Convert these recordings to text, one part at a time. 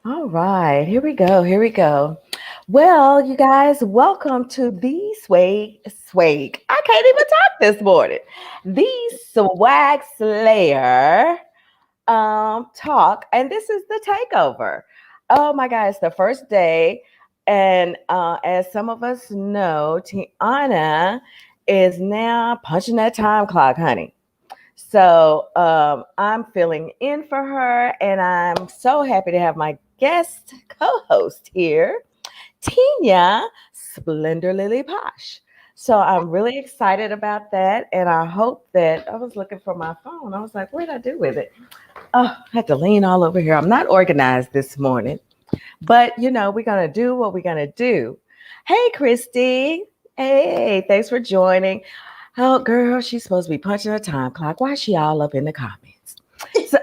All right, here we go. Here we go. Well, you guys, welcome to the Swag. I can't even talk this morning. The Swag Slayer talk, and this is the takeover. Oh my God, it's the first day, and as some of us know, Tiana is now punching that time clock, honey. So I'm filling in for her, and I'm so happy to have my guest co-host here, Tinya, Splendor Lily Posh. So I'm really excited about that, and I hope that I was looking for my phone. I was like, what did I do with it? Oh, I had to lean all over here. I'm not organized this morning, but we're gonna do what we're gonna do. Hey, Christy. Hey, thanks for joining. Oh, girl, she's supposed to be punching a time clock. Why is she all up in the comments? So,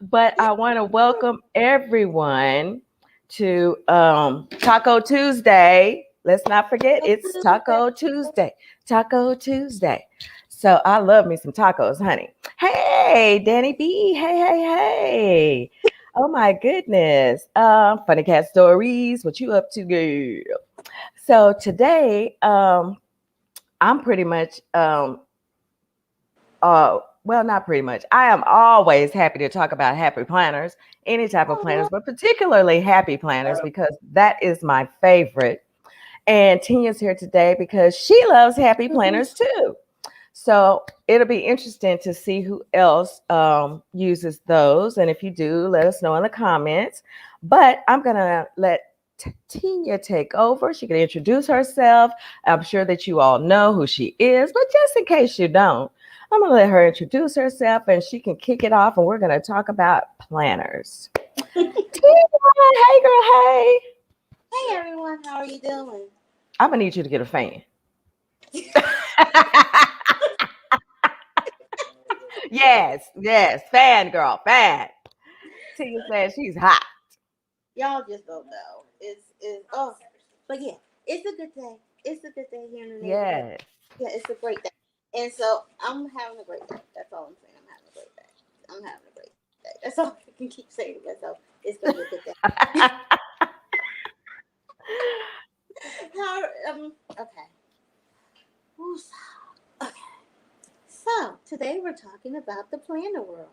but I want to welcome everyone to Taco Tuesday. Let's not forget it's Taco Tuesday. Taco Tuesday. So I love me some tacos, honey. Hey, Danny B. Hey, hey, hey. Oh my goodness. Funny cat stories. What you up to, girl? So today, I'm pretty much well, not pretty much. I am always happy to talk about happy planners, any type of planners, but particularly happy planners because that is my favorite. And Tinya's here today because she loves happy planners too. So it'll be interesting to see who else uses those. And if you do, let us know in the comments. But I'm going to let Tinya take over. She can introduce herself. I'm sure that you all know who she is, but just in case you don't, I'm going to let her introduce herself and she can kick it off. And we're going to talk about planners. Tinya, hey, girl, hey. Hey everyone, how are you doing? I'm going to need you to get a fan. Yes, fan girl, fan. Tia says she's hot. Y'all just don't know. But yeah, it's a good day. It's a good day here in the neighborhood. Yes. Yeah, it's a great day. And so I'm having a great day. That's all I'm saying. I'm having a great day. I'm having a great day. That's all I can keep saying to myself. It's gonna be a good day. How okay. Who's okay. So today we're talking about the planner world.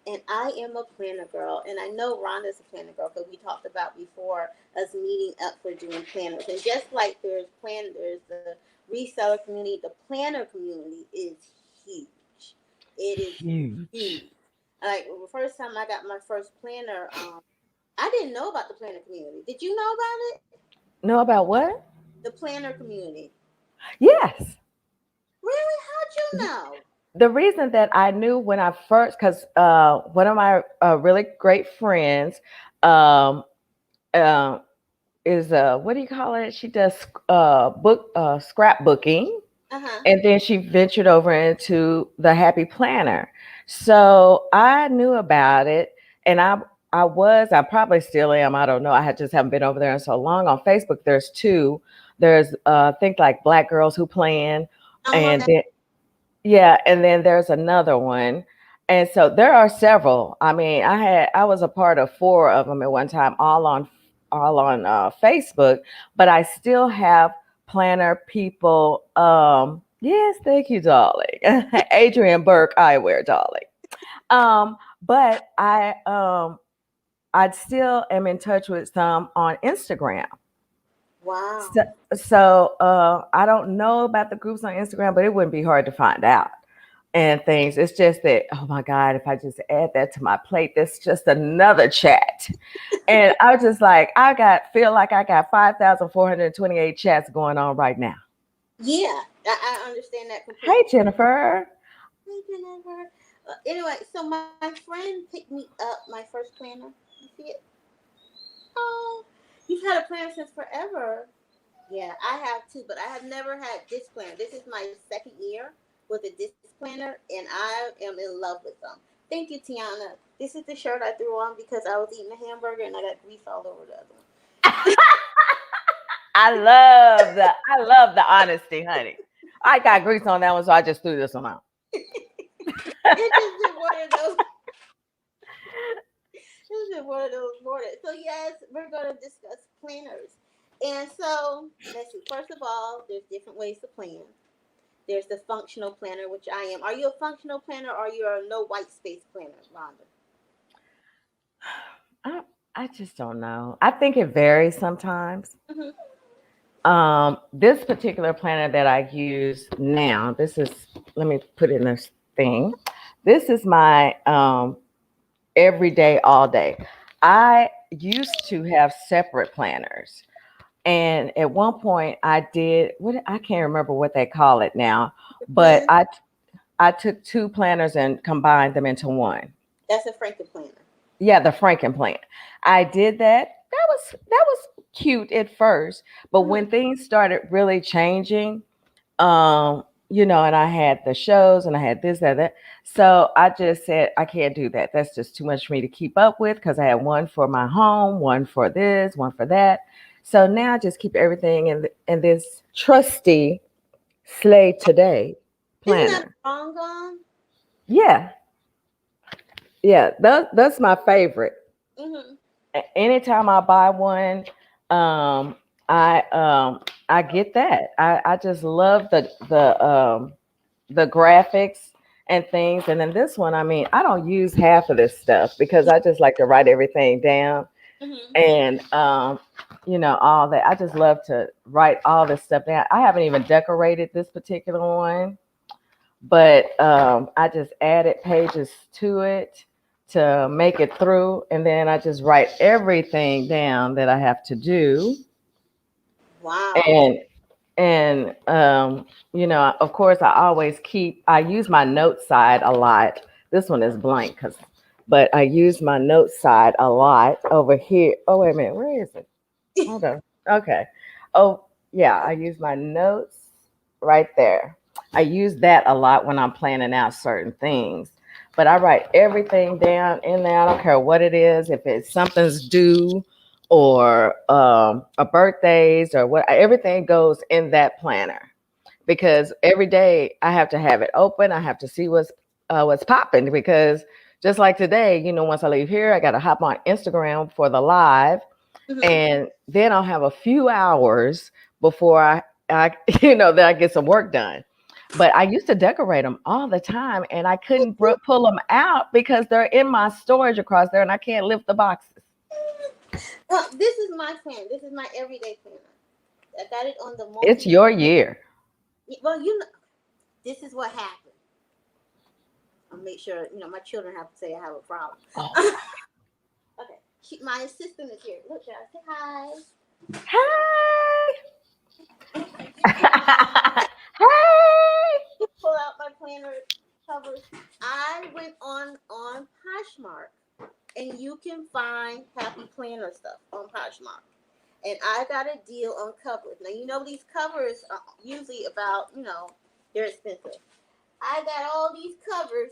And I am a planner girl, and I know Rhonda's a planner girl because we talked about before us meeting up for doing planners. And just like there's the reseller community, the planner community is huge. It is Huge. huge. Like the first time I got my first planner, I didn't know about the planner community. Did you know about it? Know about what? The planner community. Yes. Really? How'd you know? The reason that I knew when I first, because one of my really great friends um, uh, is what do you call it? She does book scrapbooking, Uh huh. and then she ventured over into the Happy Planner. So I knew about it, and I probably still am. I don't know. I had just haven't been over there in so long. On Facebook, there's two. There's think like Black Girls Who Plan, I'm on and that. then yeah, and then there's another one. And so there are several. I mean, I was a part of four of them at one time, all on Facebook, but I still have planner people. Yes, thank you, darling. Adrian Burke eyewear, darling. But I still am in touch with some on Instagram. Wow. So I don't know about the groups on Instagram, but it wouldn't be hard to find out and things. It's just that, oh my God, if I just add that to my plate, that's just another chat. And I was just like, feel like I got 5,428 chats going on right now. Yeah, I understand that Hey, completely. Jennifer. Hey, Jennifer. Anyway, so my friend picked me up my first planner. You see it? Oh, you've had a planner since forever. Yeah, I have too, but I have never had this planner. This is my second year with a disc planner, and I am in love with them. Thank you, Tiana. This is the shirt I threw on because I was eating a hamburger and I got grease all over the other I love the honesty, honey. I got grease on that one, so I just threw this one out. It's just been one of those. It's been one of those mornings. So yes, we're going to discuss planners. And so let's see. First of all, there's different ways to plan. There's the functional planner, which I am. Are you a functional planner or are you a no white space planner, Rhonda? I, I just don't know. I think it varies sometimes. Mm-hmm. This particular planner that I use now, this is, let me put in this thing. This is my every day, all day. I used to have separate planners. And at one point I did what I can't remember what they call it now, but Plan. I took two planners and combined them into one. That's a Franken planner. Yeah, the Franken plan. I did that. That was cute at first, but Mm-hmm. when things started really changing, and I had the shows and I had this, that. So I just said, I can't do that. That's just too much for me to keep up with because I had one for my home, one for this, one for that. So now I just keep everything in this trusty Slay Today Isn't that planner. wrong gone? Yeah, yeah, that's my favorite. Mm-hmm. Anytime I buy one, um, I get that. I just love the graphics and things. And then this one, I mean, I don't use half of this stuff because I just like to write everything down Mm-hmm. and all that. I just love to write all this stuff down. I haven't even decorated this particular one, but I just added pages to it to make it through, and then I just write everything down that I have to do, Wow. and of course, I use my note side a lot. This one is blank, but I use my note side a lot over here. Oh, wait a minute. Where is it? Hold on. Okay. Oh, yeah. I use my notes right there. I use that a lot when I'm planning out certain things. But I write everything down in there. I don't care what it is. If it's something's due or a birthdays or what, everything goes in that planner because every day I have to have it open. I have to see what's popping because just like today, once I leave here, I got to hop on Instagram for the live, Mm-hmm. and then I'll have a few hours before I that I get some work done. But I used to decorate them all the time, and I couldn't pull them out because they're in my storage across there, and I can't lift the boxes. Well, this is my plan. This is my everyday planner. I got it on the It's multi. your year. Well, this is what happened. I'll make sure my children have to say I have a problem. Oh, Okay, my assistant is here. Look, guys, say hi. hi. Hey. Pull out my planner covers. I went on Poshmark, and you can find happy planner stuff on Poshmark. And I got a deal on covers. Now these covers are usually about they're expensive. I got all these covers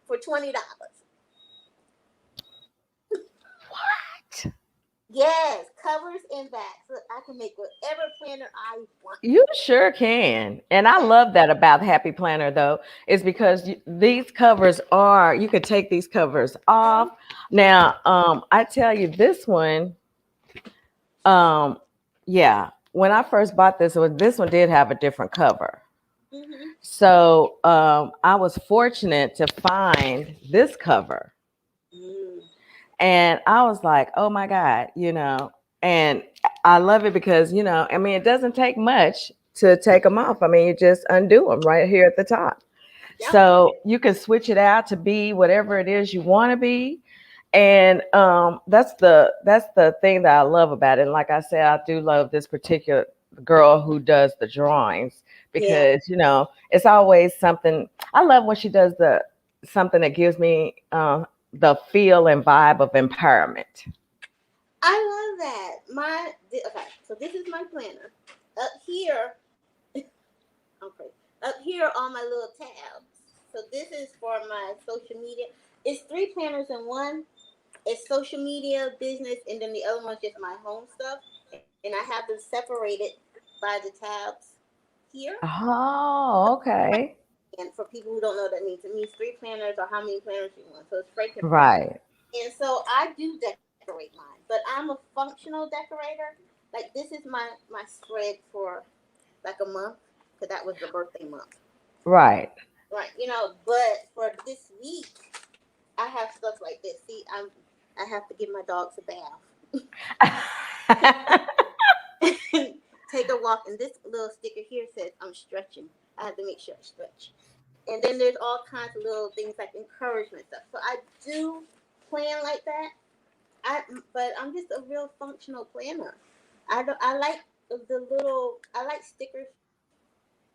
for $20. What? Yes, covers and backs. Look, I can make whatever planner I want. You sure can. And I love that about Happy Planner, though, is because these covers you could take these covers off. Now, I tell you, this one, um, yeah, when I first bought this one did have a different cover. Mm-hmm. So I was fortunate to find this cover. Mm. And I was like, oh my God, and I love it because, I mean, it doesn't take much to take them off. I mean, you just undo them right here at the top. Yep. So you can switch it out to be whatever it is you want to be. And that's the thing that I love about it. And like I said, I do love this particular girl who does the drawings Yeah. because, it's always something. I love when she does the something that gives me the feel and vibe of empowerment. I love that. Okay, so this is my planner. Up here, okay. Up here on my little tabs. So this is for my social media. It's three planners in one. It's social media, business, and then the other one's just my home stuff. And I have them separated by the tabs. here. Oh, okay. And for people who don't know what that means, it means 3 planners or how many planners you want. So it's Frankenstein. Right. And so I do decorate mine, but I'm a functional decorator. Like this is my spread for like a month, because that was the birthday month. Right. Right, but for this week, I have stuff like this. See, I have to give my dogs a bath. Take a walk, and this little sticker here says I'm stretching. I have to make sure I stretch. And then there's all kinds of little things like encouragement stuff. So I do plan like that. But I'm just a real functional planner. I like the little. I like stickers.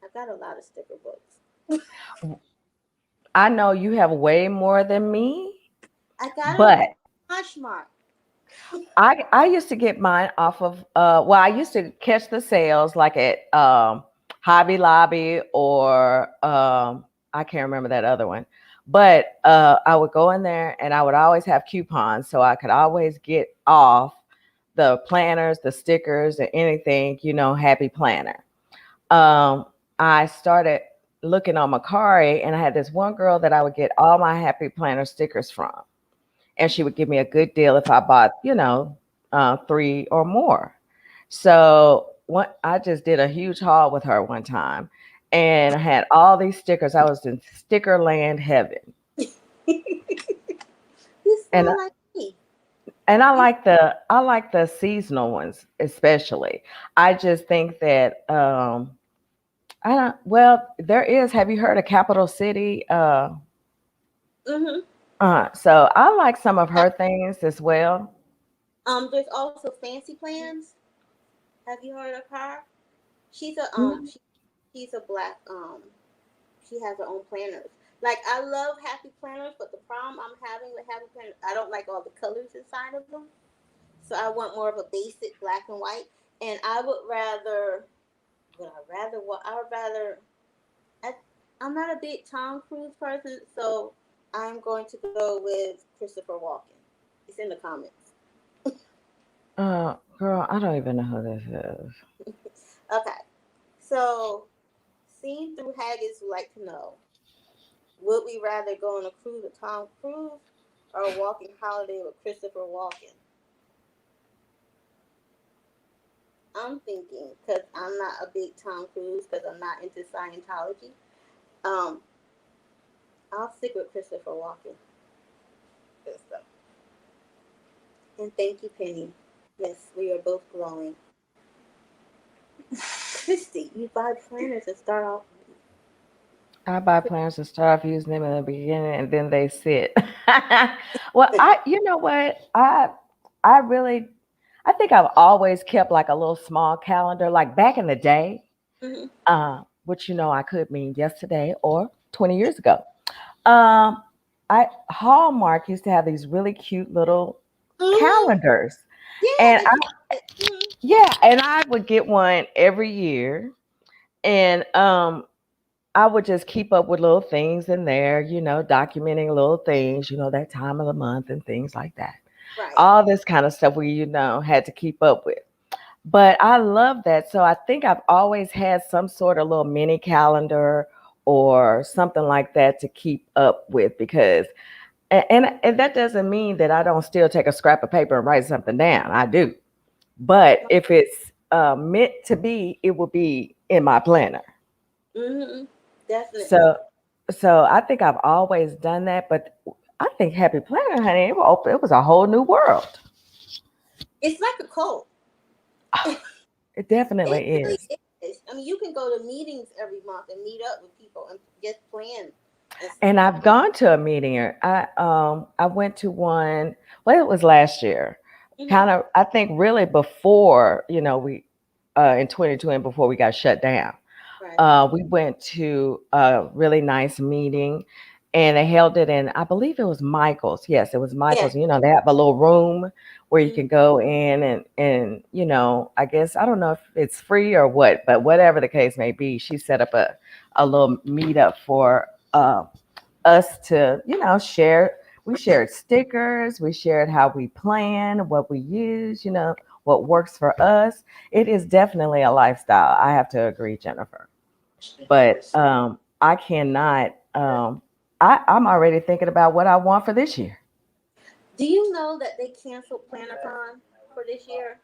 I've got a lot of sticker books. I know you have way more than me, I got them but from Poshmark. I used to get mine off of I used to catch the sales like at Hobby Lobby or I can't remember that other one. But I would go in there and I would always have coupons so I could always get off the planners, the stickers, or anything, happy planner. I started looking on Macari and I had this one girl that I would get all my happy planner stickers from, and she would give me a good deal if I bought, 3 or more. So I just did a huge haul with her one time, and I had all these stickers. I was in sticker land heaven, You and sound like me. and I You, like the seasonal ones especially. I just think that I don't. Well, there is. Have you heard of Capital City? mm-hmm. So I like some of her things as well. There's also Fancy Plans. Have you heard of her? She's a Mm. she's a black she has her own planners. Like I love happy planners, but the problem I'm having with happy planners, I don't like all the colors inside of them. So I want more of a basic black and white. And I would rather. I, I'm not a big Tom Cruise person, so I'm going to go with Christopher Walken. It's in the comments. Girl, I don't even know who this is. Okay, so seen through Haggis would like to know: would we rather go on a cruise with Tom Cruise or a walking holiday with Christopher Walken? I'm thinking, because I'm not a big Tom Cruise, because I'm not into Scientology. Um, I'll stick with Christopher Walken. Good stuff. And thank you, Penny. Yes, we are both glowing. Christy, you buy planners and start off. I buy planners to start off using them in the beginning and then they sit. Well, you know what? I really, I think I've always kept like a little small calendar, like back in the day, Mm-hmm. which I could mean yesterday or 20 years ago. Um, Hallmark used to have these really cute little Mm-hmm. calendars, Yeah, and the chocolate. Mm-hmm. I would get one every year, and I would just keep up with little things in there, documenting little things, that time of the month and things like that. Right. All this kind of stuff we, had to keep up with. But I love that. So I think I've always had some sort of little mini calendar or something like that to keep up with because and that doesn't mean that I don't still take a scrap of paper and write something down. I do. But if it's meant to be, it will be in my planner. Mm-hmm. Definitely. So I think I've always done that, but I think Happy Planner, honey, it was a whole new world. It's like a cult. It definitely It really is. is. I mean, you can go to meetings every month and meet up with people and just plan. And, And I've gone to a meeting. I went to one. Well, it was last year. mm-hmm. Kind of, I think, really before we in 2020 before we got shut down. Right. We went to a really nice meeting, and they held it in. I believe it was Michael's. Yes, it was Yeah. Michael's. They have a little room where you Mm-hmm. can go in and I guess I don't know if it's free or what, but whatever the case may be, she set up a little meetup for us to share. We shared stickers. We shared how we plan, what we use. What works for us. It is definitely a lifestyle. I have to agree, Jennifer. but I cannot. I'm already thinking about what I want for this year. Do you know that they canceled PlannerCon for this year?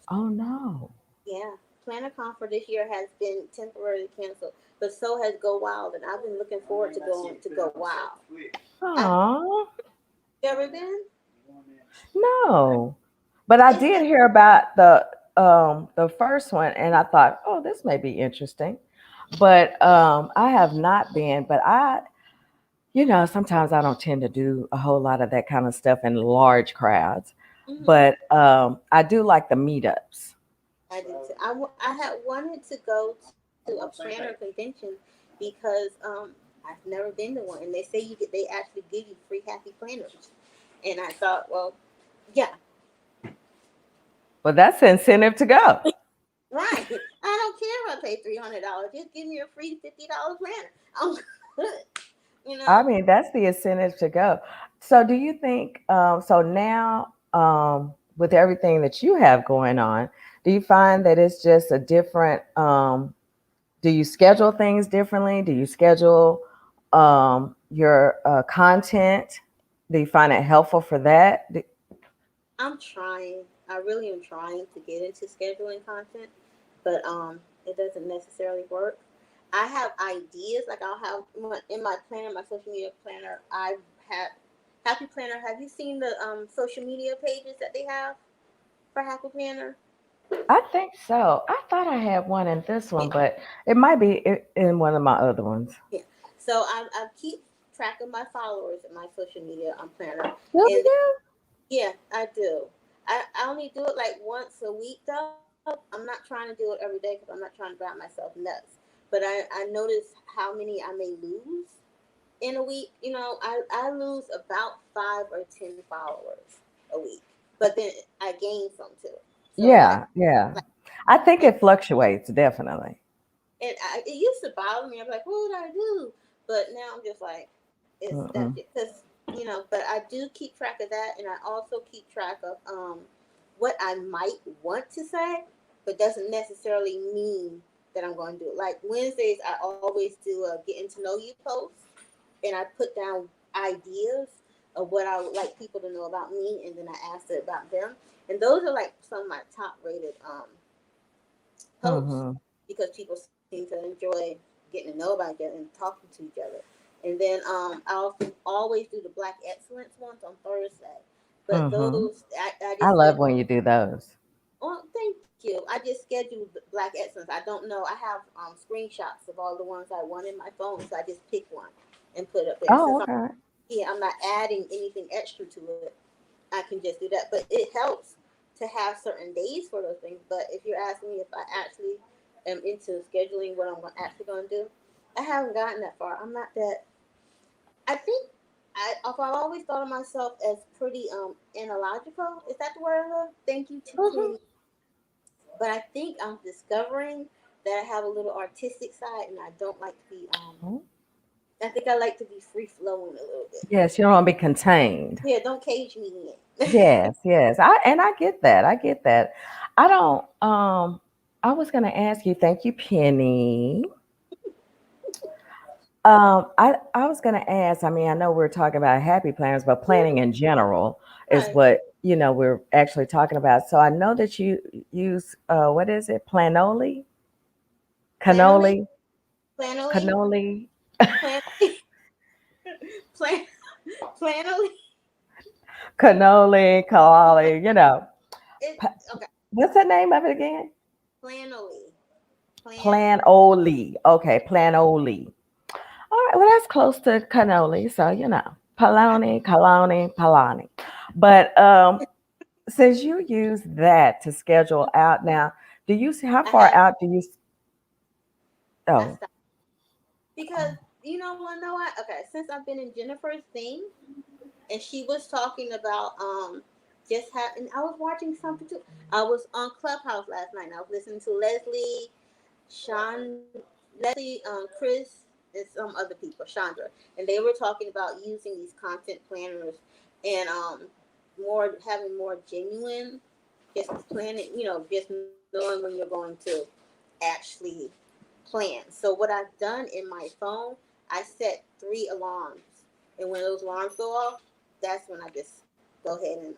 Oh no. Yeah, PlannerCon for this year has been temporarily canceled, but so has Go Wild, and I've been looking forward to going to Go Wild. I've Oh never been. no. But I It's did like hear about the first one, and I thought, oh, this may be interesting. But I have not been. But sometimes I don't tend to do a whole lot of that kind of stuff in large crowds. mhm, But I do like the meetups. I did too. I had wanted to go to a planner convention because I've never been to one, and they say they actually give you free happy planners, and I thought, well, yeah, Well, that's the incentive to go. right. I don't care if I pay $300. Just give me a free $50 planner. I'm good. You I know. mean, that's the incentive to go. So, do you think, so now, with everything that you have going on, do you find that it's just a different, do you schedule things differently? Do you schedule your content? Do you find it helpful for that? I'm trying. I really am trying to get into scheduling content, but it doesn't necessarily work. I have ideas. Like I'll have in my planner, my social media planner. I've had Happy Planner. Have you seen the social media pages that they have for Happy Planner? I think so. I thought I had one in this Yeah, one, but it might be in one of my other ones. yeah. So I keep track of my followers in my social media planner, Do and you? yeah, I do. I only do it like once a week though. I'm not trying to do it every day because I'm not trying to drive myself nuts. But I notice how many I may lose in a week. I lose about 5 or 10 followers a week, but then I gain some too. So Yeah, yeah. like, I think and it fluctuates definitely. it used to bother me. I'm like, what would I do? But now I'm just like, it's that's Mm-mm. it. Because but I do keep track of that, and I also keep track of what I might want to say, but doesn't necessarily mean that I'm going to do it. Like Wednesdays, I always do a getting to know you post, and I put down ideas of what I would like people to know about me, and then I ask it about them. And those are like some of my top rated posts Mm-hmm. because people seem to enjoy getting to know about each other and talking to each other. And then I also always do the Black Excellence ones on Thursday. But Mm-hmm. those I I just love schedule. when you do those. Oh, thank you. I just scheduled Black Excellence. I don't know. I have screenshots of all the ones I want in my phone, so I just pick one and put it up there. And Oh, since okay. I'm not adding anything extra to it, I can just do that. But it helps to have certain days for those things. But if you're asking me if I actually am into scheduling what I'm actually going to do, I haven't gotten that far. I'm not that. I think I've always thought of myself as pretty analogical. Is that the word? Thank you to Mm-hmm. Tinya. But I think I'm discovering that I have a little artistic side, and I don't like to be. I think I like to be free flowing a little bit. Yes, you don't want to be contained. Yeah, don't cage me in. Yes, yes. I get that. I get that. I don't I was gonna ask you, thank you, Penny. I was gonna ask, I mean, I know we're talking about happy plans, but planning in general is Right. what we're actually talking about. So I know that you use what is it? Planoli? Planily, Cannoli? planily, Cannoli? plan, plan, planily. Cannoli, cannoli. It okay. What's the name of it again? Planily, plan. Planoli. Okay, planoli. All right, well, that's close to cannoli. So, polony, colony, polani. But since you use that to schedule out now, do you see how I far have. out do you? I Oh, stopped because what? No, I okay. Since I've been in Jennifer's thing, and she was talking about just having. I was watching something too. I was on Clubhouse last night. And I was listening to Sean, Chris, and some other people, Chandra, and they were talking about using these content planners and more having more genuine, just planning. Just knowing when you're going to actually plan. So what I've done in my phone, I set 3 alarms, and when those alarms go off, that's when I just go ahead and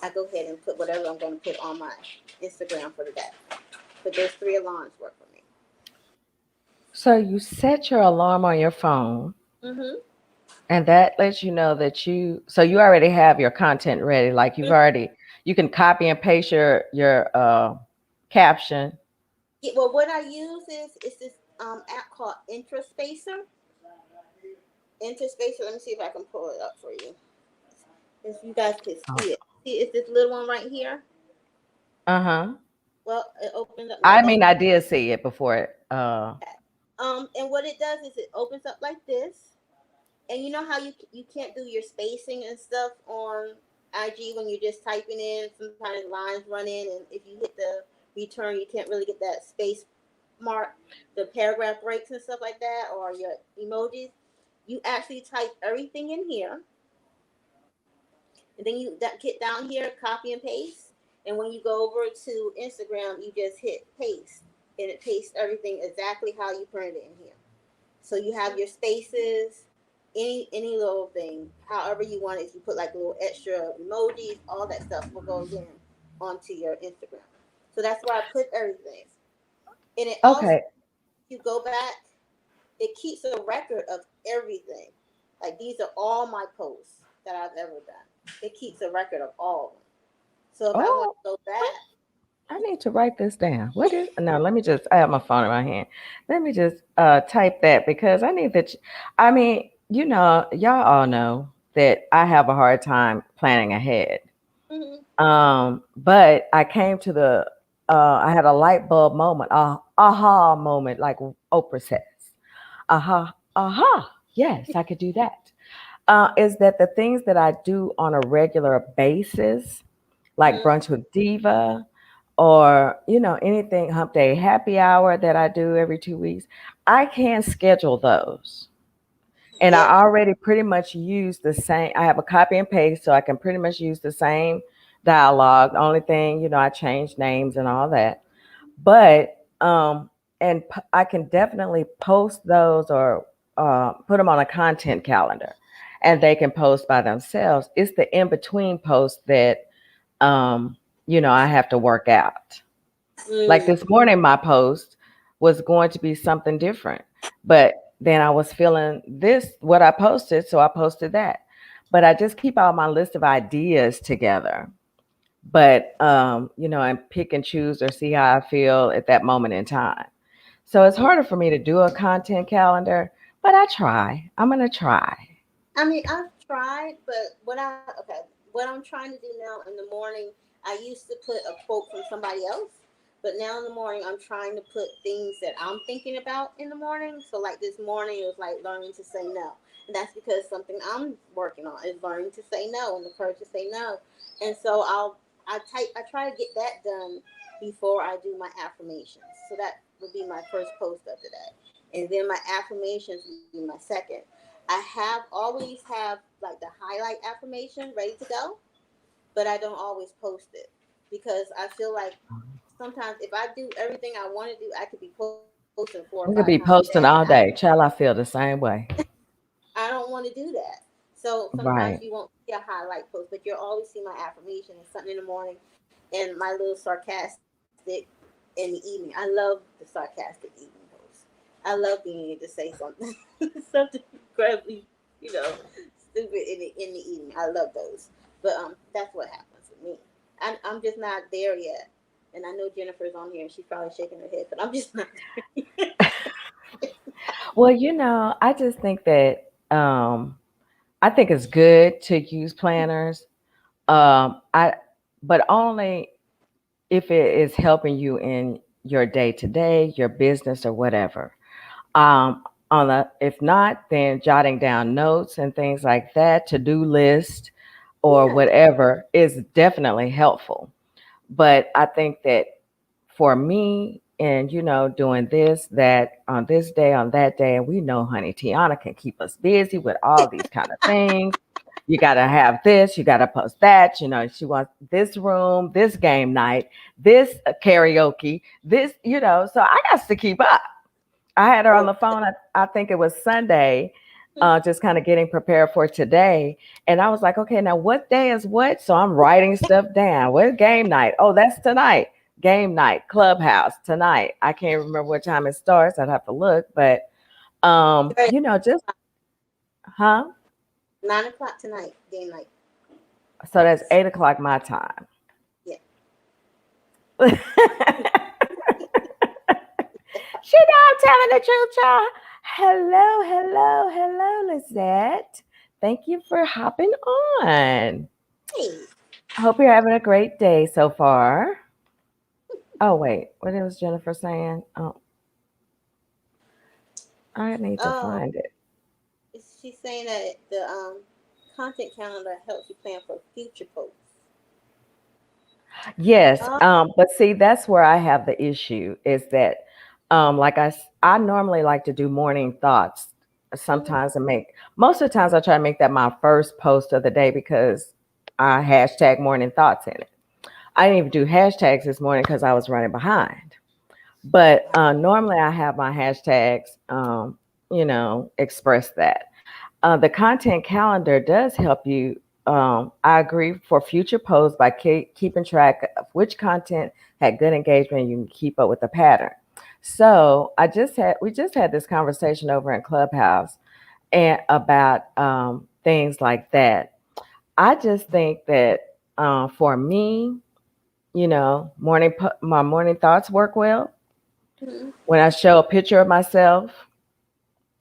I go ahead and put whatever I'm going to put on my Instagram for the day. But those 3 alarms work for me. So you set your alarm on your phone, Mm-hmm. and that lets you know that so you already have your content ready. Like you can copy and paste your caption. Yeah, well, what I use is this app called Intraspacer. Intraspacer. Let me see if I can pull it up for you. If you guys can Oh. see it. See, it's this little one right here. Uh-huh. Well, it opens up. No, I that's mean, I did see it before. that. And what it does is it opens up like this. And you know how you can't do your spacing and stuff on IG when you're just typing in. Sometimes lines run in, and if you hit the return, you can't really get that space mark, the paragraph breaks and stuff like that, or your emojis. You actually type everything in here, and then you get down here, copy and paste. And when you go over to Instagram, you just hit paste, and it pastes everything exactly how you printed it in here. So you have your spaces, any little thing, however you want it. If you put like little extra emojis, all that stuff will go in onto your Instagram. So that's where I put everything. And it also, Okay. you go back, it keeps a record of everything. Like these are all my posts that I've ever done. It keeps a record of all of them. So if I want Oh, to go what? back, I need to write this down. What is now? Let me just. I have my phone in my hand. Let me just type that because I need that. I mean, y'all all know that I have a hard time planning ahead. mm-hmm, But I came to I had a light bulb moment, aha moment, like Oprah says. Aha, aha. Yes, I could do that. Is that the things that I do on a regular basis, like mm-hmm, brunch with Diva, or anything Hump Day Happy Hour that I do every 2 weeks? I can schedule those. And yeah, I already pretty much use the same. I have a copy and paste, so I can pretty much use the same dialogue. The only thing, I change names and all that. But I can definitely post those or put them on a content calendar, and they can post by themselves. It's the in between post that I have to work out. Like mm, this morning, my post was going to be something different, but then I was feeling what I posted, so I posted that. But I just keep all my list of ideas together, but and pick and choose or see how I feel at that moment in time. So it's harder for me to do a content calendar, but I try. I'm gonna try. I mean, I've tried, but what I'm trying to do now in the morning, I used to put a quote from somebody else, but now in the morning, I'm trying to put things that I'm thinking about in the morning. So, like this morning, it was like learning to say no, and that's because something I'm working on is learning to say no and the courage to say no. And so I try to get that done before I do my affirmations. So that would be my first post of the day, and then my affirmations would be my second. I have always have like the highlight affirmation ready to go, but I don't always post it because I feel like sometimes if I do everything I want to do, I could be posting 4 or 5 I'm times gonna a be day, and posting all day. Child, I feel the same way. I don't want to do that. So sometimes Right. you won't see a highlight post, but you'll always see my affirmation and something in the morning and my little sarcastic in the evening. I love the sarcastic evening post. I love being able to say something, something incredibly, you know, stupid in the evening. I love those. But that's what happens with me. I'm just not there yet. And I know Jennifer's on here and she's probably shaking her head, but I'm just not there yet. Well, I just think that I think it's good to use planners. I but only if it is helping you in your day to day, your business or whatever. If not, then jotting down notes and things like that, to-do list or Yeah. whatever is definitely helpful. But I think that for me, and doing this, that on this day, on that day, and we know, honey, Tiana can keep us busy with all these kind of things. You got to have this, you got to post that. She wants this room, this game night, this karaoke, this, so I got to keep up. I had her on Oh, the phone. I think it was Sunday, just kind of getting prepared for today. And I was like, okay, now what day is what? So I'm writing stuff down. Where's game night? Oh, that's tonight. Game night, Clubhouse tonight. I can't remember what time it starts. I'd have to look, but right. just huh? 9 o'clock tonight, game night. So that's 8 o'clock my time. Yeah. She know I'm telling the truth, y'all. Hello, hello, hello, Lizette. Thank you for hopping on. Hey. I hope you're having a great day so far. Oh, wait. What was Jennifer saying? Oh, I need to Oh, find it. she's saying that the content calendar helps you plan for future posts. Yes. Oh, But see, that's where I have the issue is that, like I normally like to do morning thoughts mhm. sometimes most of the times I try to make that my first post of the day because I hashtag morning thoughts in it. I didn't even do hashtags this morning because I was running behind. But normally I have my hashtags, express that. The content calendar does help you. I agree for future posts by keeping track of which content had good engagement. You can keep up with the pattern. So we just had this conversation over in Clubhouse and about things like that. I just think that for me, my morning thoughts work well. Mhm. When I show a picture of myself,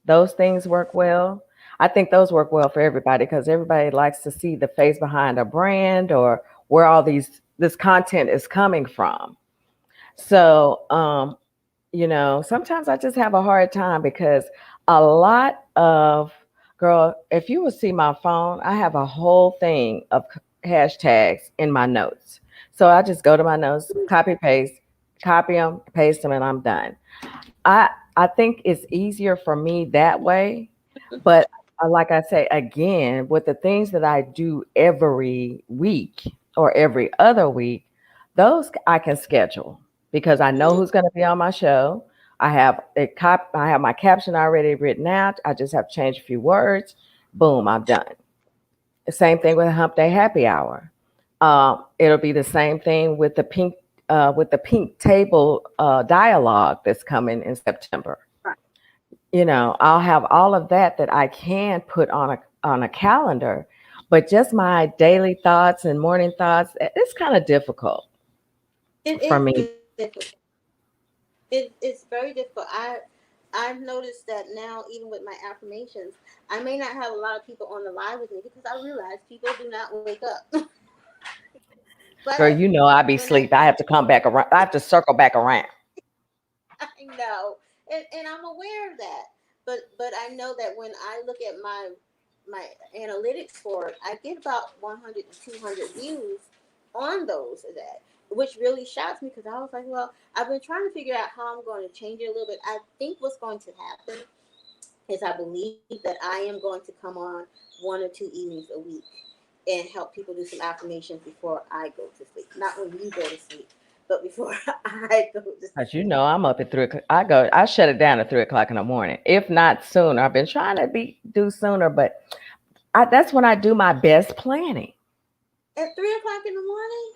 those things work well. I think those work well for everybody because everybody likes to see the face behind a brand or where all this content is coming from. So, sometimes I just have a hard time because a lot of girl, if you would see my phone, I have a whole thing of hashtags in my notes. So I just go to my notes, copy them, paste them, and I'm done. I think it's easier for me that way, but like I say again, with the things that I do every week or every other week, those I can schedule because I know Mhm. who's going to be on my show. I have my caption already written out. I just have to change a few words. Boom, I'm done. The same thing with Hump Day Happy Hour. It'll be the same thing with the pink table dialogue that's coming in September. Right. I'll have all of that I can put on a calendar, but just my daily thoughts and morning thoughts, it's kind of difficult It for is me. difficult. It's very difficult. I've noticed that now, even with my affirmations, I may not have a lot of people on the live with me because I realize people do not wake up. Girl, But I be when I asleep. I have to come back around. I have to circle back around. I know, and I'm aware of that. But I know that when I look at my analytics for it, I get about 100 to 200 views on those of that, which really shocks me because I was like, well, I've been trying to figure out how I'm going to change it a little bit. I think what's going to happen is I believe that I am going to come on 1 or 2 evenings a week and help people do some affirmations before I go to sleep. Not when you go to sleep, but before I go to Cause sleep. I'm up at 3 o'clock. I shut it down at 3 o'clock in the morning, if not sooner. I've been trying to do sooner, but that's when I do my best planning. At 3 o'clock in the morning?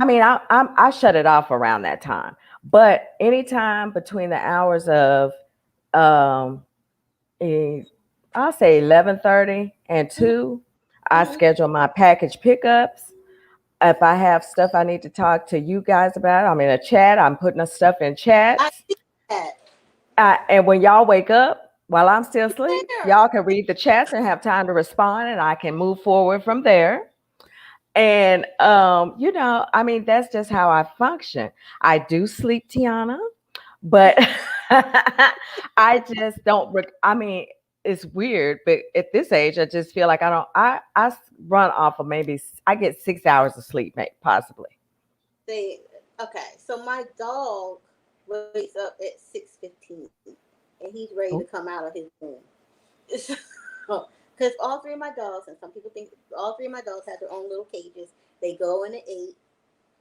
I mean, I shut it off around that time, but anytime between the hours of um, I'll say 11:30 and Mm-hmm. 2, I Mm-hmm. schedule my package pickups. If I have stuff I need to talk to you guys about, I'm in a chat. I'm putting the stuff in I chats. see that. And when y'all wake up while I'm still asleep, There. y'all can read the chats and have time to respond, and I can move forward from there. And I mean, that's just how I function. I do sleep, Tiana, but I just don't. I mean, it's weird, but at this age, I just feel like I don't. Run off of I get 6 hours of sleep, possibly. They okay. So my dog wakes up at 6:15, and he's ready to Oh, come out of his room. So because all three of my dogs, and some people think all three of my dogs have their own little cages. They go in at 8.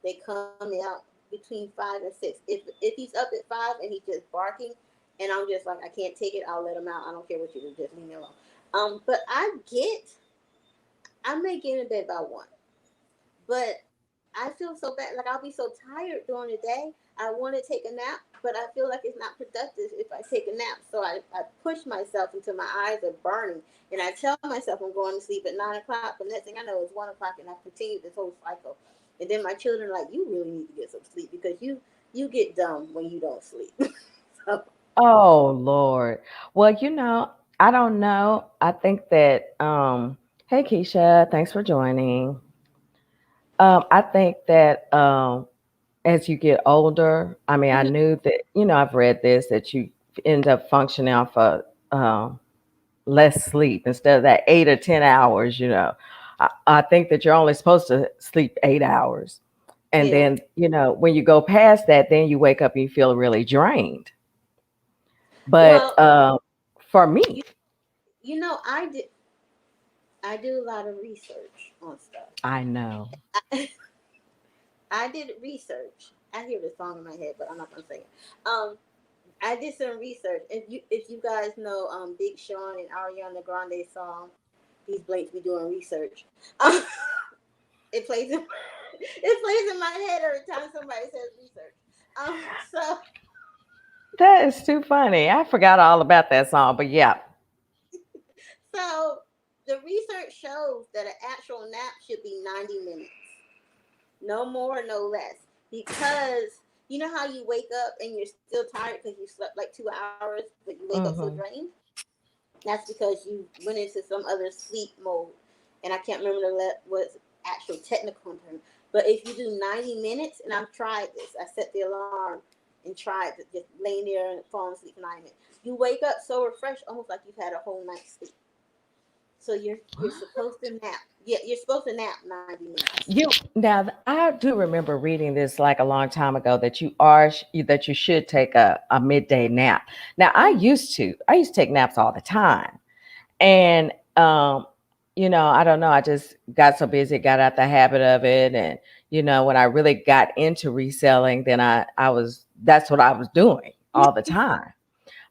They come out between 5 and 6. If he's up at 5 and he's just barking, and I'm just like I can't take it, I'll let him out. I don't care what you do, just leave me alone. But I may get in bed by 1. But I feel so bad. Like I'll be so tired during the day. I want to take a nap, but I feel like it's not productive if I take a nap. So I push myself until my eyes are burning. And I tell myself I'm going to sleep at 9 o'clock. But next thing I know, it's 1 o'clock, and I've continued this whole cycle. And then my children are like, you really need to get some sleep because you get dumb when you don't sleep. So, Oh Lord. Well, I don't know. I think that hey Keisha, thanks for joining. I think that as you get older, I mean, I mhm, knew that, I've read this that you end up functioning off of less sleep instead of that 8 or 10 hours, I think that you're only supposed to sleep 8 hours. And yeah. then, when you go past that, then you wake up and you feel really drained. But Well, for you me, you know I do a lot of research on stuff. I know. I did research. I hear the song in my head, but I'm not gonna sing it. I did some research. If you guys know Big Sean and Ariana Grande song, these blanks be doing research. Um, it plays in it plays in my head every time somebody says research. So That is too funny. I forgot all about that song, but yeah. so the research shows that an actual nap should be 90 minutes, no more, no less, because you know how you wake up and you're still tired because you slept like 2 hours, but you wake up so Hmm. drained. That's because you went into some other sleep mode, and I can't remember what's actual technical term. But if you do 90 minutes, and I've tried this, I set the alarm and tried to just laying there and falling asleep for 90 minutes. You wake up so refreshed, almost like you've had a whole night's sleep. So you're supposed to nap. Yeah, you're supposed to nap 90 minutes. I do remember reading this like a long time ago that you should take a midday nap. Now Mm-hmm. I used to take naps all the time. And I don't know, I just got so busy, got out the habit of it. And when I really got into reselling, then I was that's what I was doing all the time.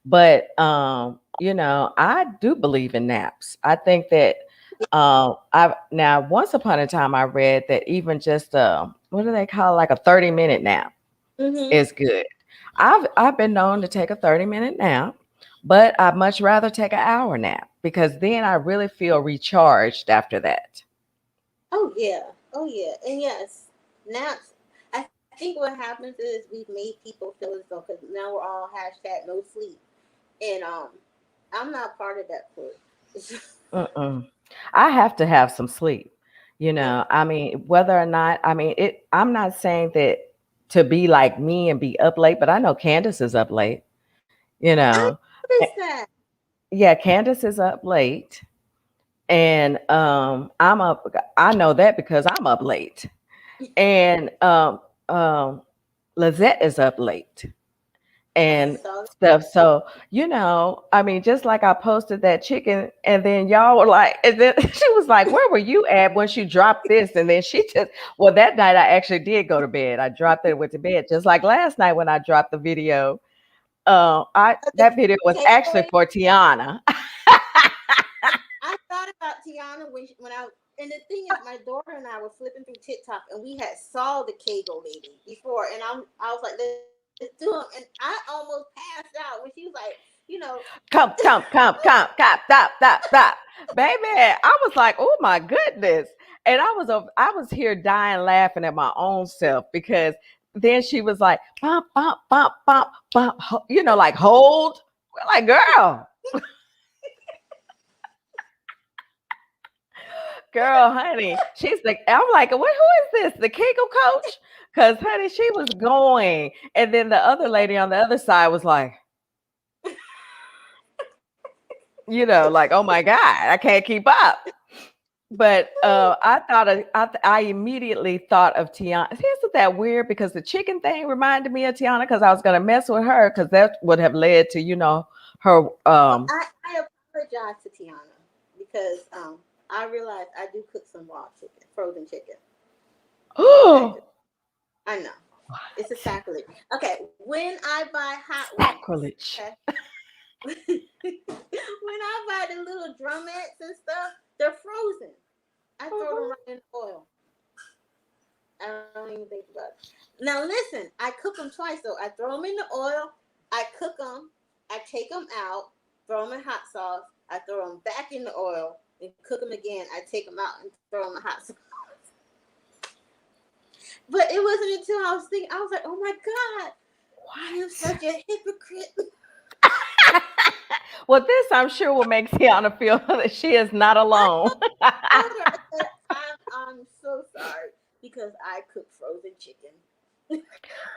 But I do believe in naps. I think that I now once upon a time I read that even just what do they call it, like a 30-minute nap Mm-hmm. is good. I've been known to take a 30-minute nap, but I'd much rather take an hour nap because then I really feel recharged after that. Oh yeah. Oh yeah. And yes, naps. I think what happens is we've made people feel as though because now we're all hashtag no sleep, and I'm not part of that crew. Mm-mm. I have to have some sleep. Yeah. I mean, whether or not, I mean, I'm not saying that to be like me and be up late, but I know Candace is up late, you I know. Eh, noticed that. Yeah, Candace is up late. And I'm up, I know that because I'm up late. And um, Lizette is up late I and saw stuff. So, I mean, just like I posted that chicken, and then y'all were like, and then she was like, where were you at when she dropped this? And then well, that night I actually did go to bed. I dropped it and went to bed, just like last night when I dropped the video. the That video was actually takeaway. for Tiana. I thought about Tiana when I and the thing is, my daughter and I were flipping through TikTok, and we had saw the Kegel lady before, and I was like, let's do them, and I almost passed out when she was like, Come, stop. Baby, I was like, oh my goodness. And I was here dying laughing at my own self because then she was like, bump, bump, bump, bump, bump, like hold. We're like, girl, honey. She's like, I'm like, who is this? The Kegel coach? Because, honey, she was going. And then the other lady on the other side was like, like, oh my God, I can't keep up. But I immediately thought of Tiana. Isn't that weird? Because the chicken thing reminded me of Tiana because I was going to mess with her because that would have led to, her. I apologize to Tiana because I realized I do cook some raw chicken, frozen chicken. Oh, I know. It's a what? sacrilege. Okay, when I buy hot wings, Sacrilege. okay, when I buy the little drumettes and stuff, they're frozen. I throw them Mhm. right in the oil. I don't even think about it. Now listen, I cook them twice though. I throw them in the oil. I cook them. I take them out. Throw them in hot sauce. I throw them back in the oil and cook them again. I take them out and throw them in hot sauce. But it wasn't until I was thinking, I was like, oh my God, I am What? such a hypocrite. Well, this I'm sure will make Tiana feel that she is not I alone. told her, I said, I'm so sorry because I cook frozen chicken.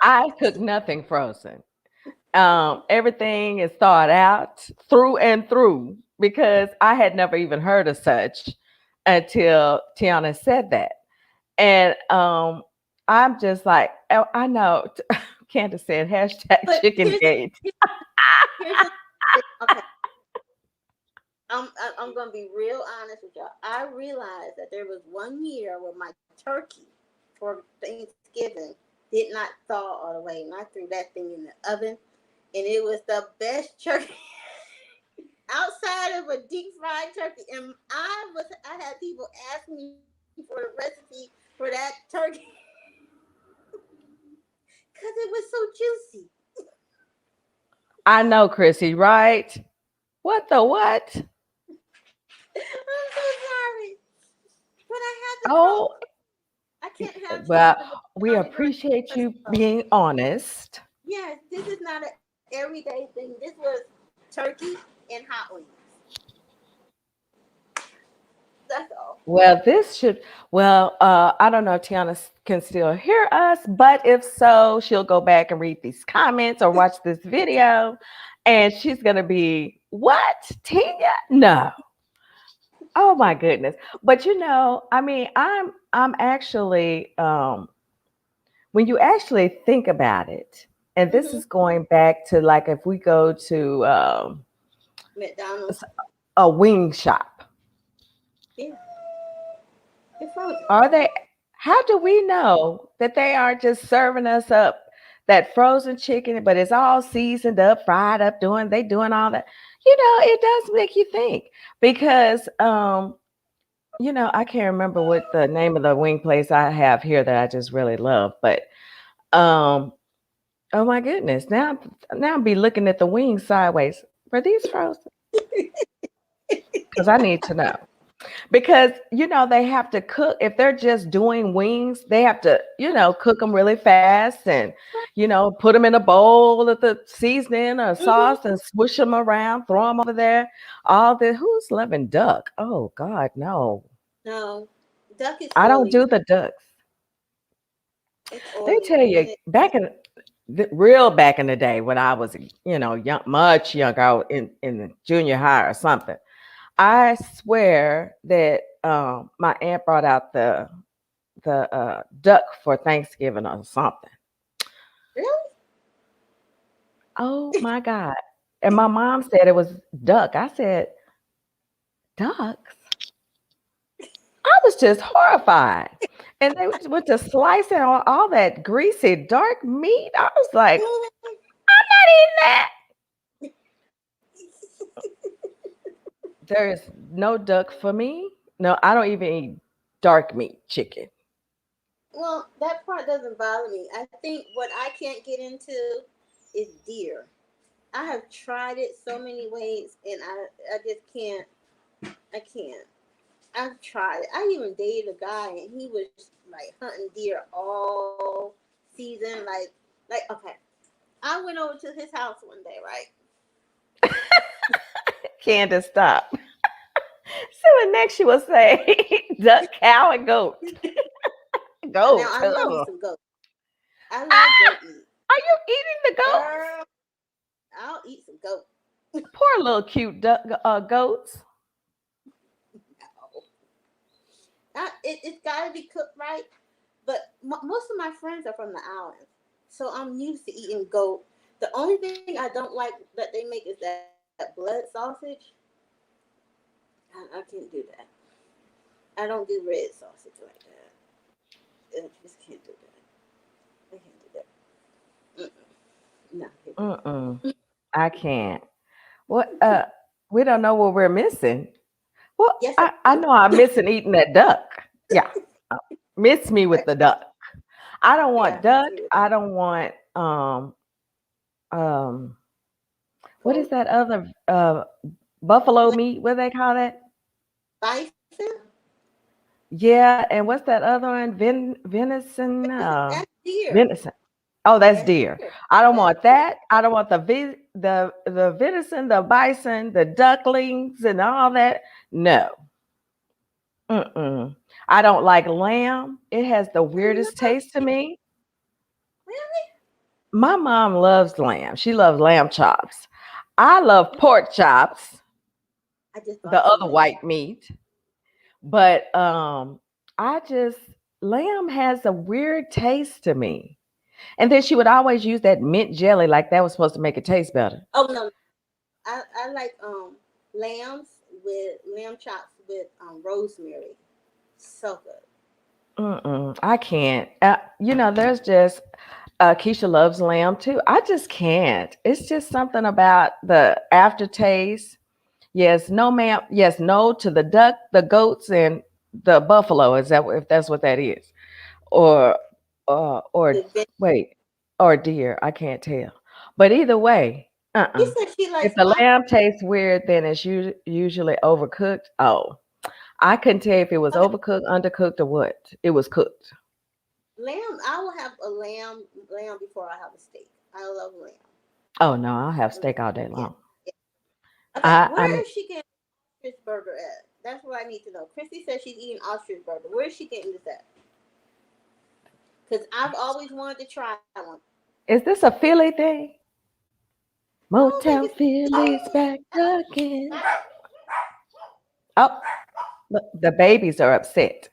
I cook nothing frozen. Everything is thought out through and through because I had never even heard of such until Tiana said that. And I'm just like, oh, I know. Candace said hashtag But chicken gate. here's the thing. Okay, I'm gonna be real honest with y'all. I realized that there was one year where my turkey for Thanksgiving did not thaw all the way, and I threw that thing in the oven, and it was the best turkey outside of a deep fried turkey. And I had people ask me for the recipe for that turkey because it was so juicy. I know, Chrissy, right? What the what? I'm so sorry, but I had to throw. Oh, I can't have chicken well, with we honey right appreciate first. you being honest. Yes, this is not an everyday thing. This was turkey and hot wings. That's all. Well, I don't know if Tiana can still hear us, but if so, she'll go back and read these comments or watch this video, and she's going to be, what? Tinya? No. Oh my goodness. But I mean, I'm actually when you actually think about it, and this Mm-hmm. is going back to like if we go to McDonald's. a wing shop. Yeah, it's frozen. Are they? How do we know that they aren't just serving us up that frozen chicken, but it's all seasoned up, fried up, doing all that? It does make you think because I can't remember what the name of the wing place I have here that I just really love, but um, oh my goodness, now I'm be looking at the wings sideways. Were these frozen? Because I need to know. Because they have to cook if they're just doing wings, they have to cook them really fast and put them in a bowl of the seasoning or Mm-hmm. sauce and swish them around, throw them over there. All the Who's loving duck? Oh God, no. No, duck is I don't oily. do the ducks. It's They oily, tell and you back in the real back in the day when I was young, much younger, I was in junior high or something. I swear that my aunt brought out the duck for Thanksgiving or something. really. Oh my God. And my mom said it was duck. I said, ducks? I was just horrified. And they went to slicing all that greasy, dark meat. I was like, not eating that. There is no duck for me. No, I don't even eat dark meat chicken. Well, that part doesn't bother me. I think what I can't get into is deer. I have tried it so many ways, and I just can't. I can't. I've tried it. I even dated a guy, and he was like hunting deer all season. Like okay. I went over to his house one day, right? Candace, stop. So the next you will say duck, cow, and goat. Now Goat. I love me Ugh. some goat. I love Ah, goat meat. are you eating the goats? Girl, I'll eat some goat. Poor little cute goats. No. It's got to be cooked right. But most of my friends are from the islands, so I'm used to eating goat. The only thing I don't like that they make is that blood sausage. I don't like it. I can't do that. I don't do red sausage like that. I just can't do that. I can't do that. Mm-mm. No, I can't do Mm-mm. that. I can't. What? We don't know what we're missing. Well, Yes, I I know I'm missing eating that duck. Yeah, uh, miss me with do. the duck. I don't want Yeah, duck. me too. I don't want um what is Goat. that other buffalo Lamb. meat? What they call that? Bison. Yeah, and what's that other one? Venison. That's deer. Venison. Oh, that's That's deer. deer. I don't That's want deer. that. I don't want the venison, the bison, the ducklings, and all that. No. Mm-mm. I don't like lamb. It has the I love weirdest taste to it. me. Really? My mom loves lamb. She loves lamb chops. I love pork chops, I just the bought some other lamb white chop. meat. But I just lamb has a weird taste to me. And then she would always use that mint jelly like that was supposed to make it taste better. Oh no, I like lambs with lamb chops with rosemary. So good. Mm-mm, I can't. There's just Keisha loves lamb too. I just can't. It's just something about the aftertaste. Yes, no, ma'am. Yes, no to the duck, the goats, and the buffalo. Is that if that's what that is? Or, or The veg- wait, or deer? I can't tell. But either way, She said she if likes the ox. lamb tastes weird, then it's usually overcooked. Oh, I couldn't tell if it was Okay, overcooked, undercooked, or what. It was cooked. lamb. I will have a lamb before I have a steak. I love lamb. Oh no, I'll have Mm, steak all day yeah. long. Yeah. Okay, I'm where is she getting ostrich burger at? That's what I need to know. Christy says she's eating ostrich burger. Where is she getting this at? Because I've always wanted to try one. Is this a Philly thing? I don't think Motown it's. Philly's back again. Oh, the babies are upset.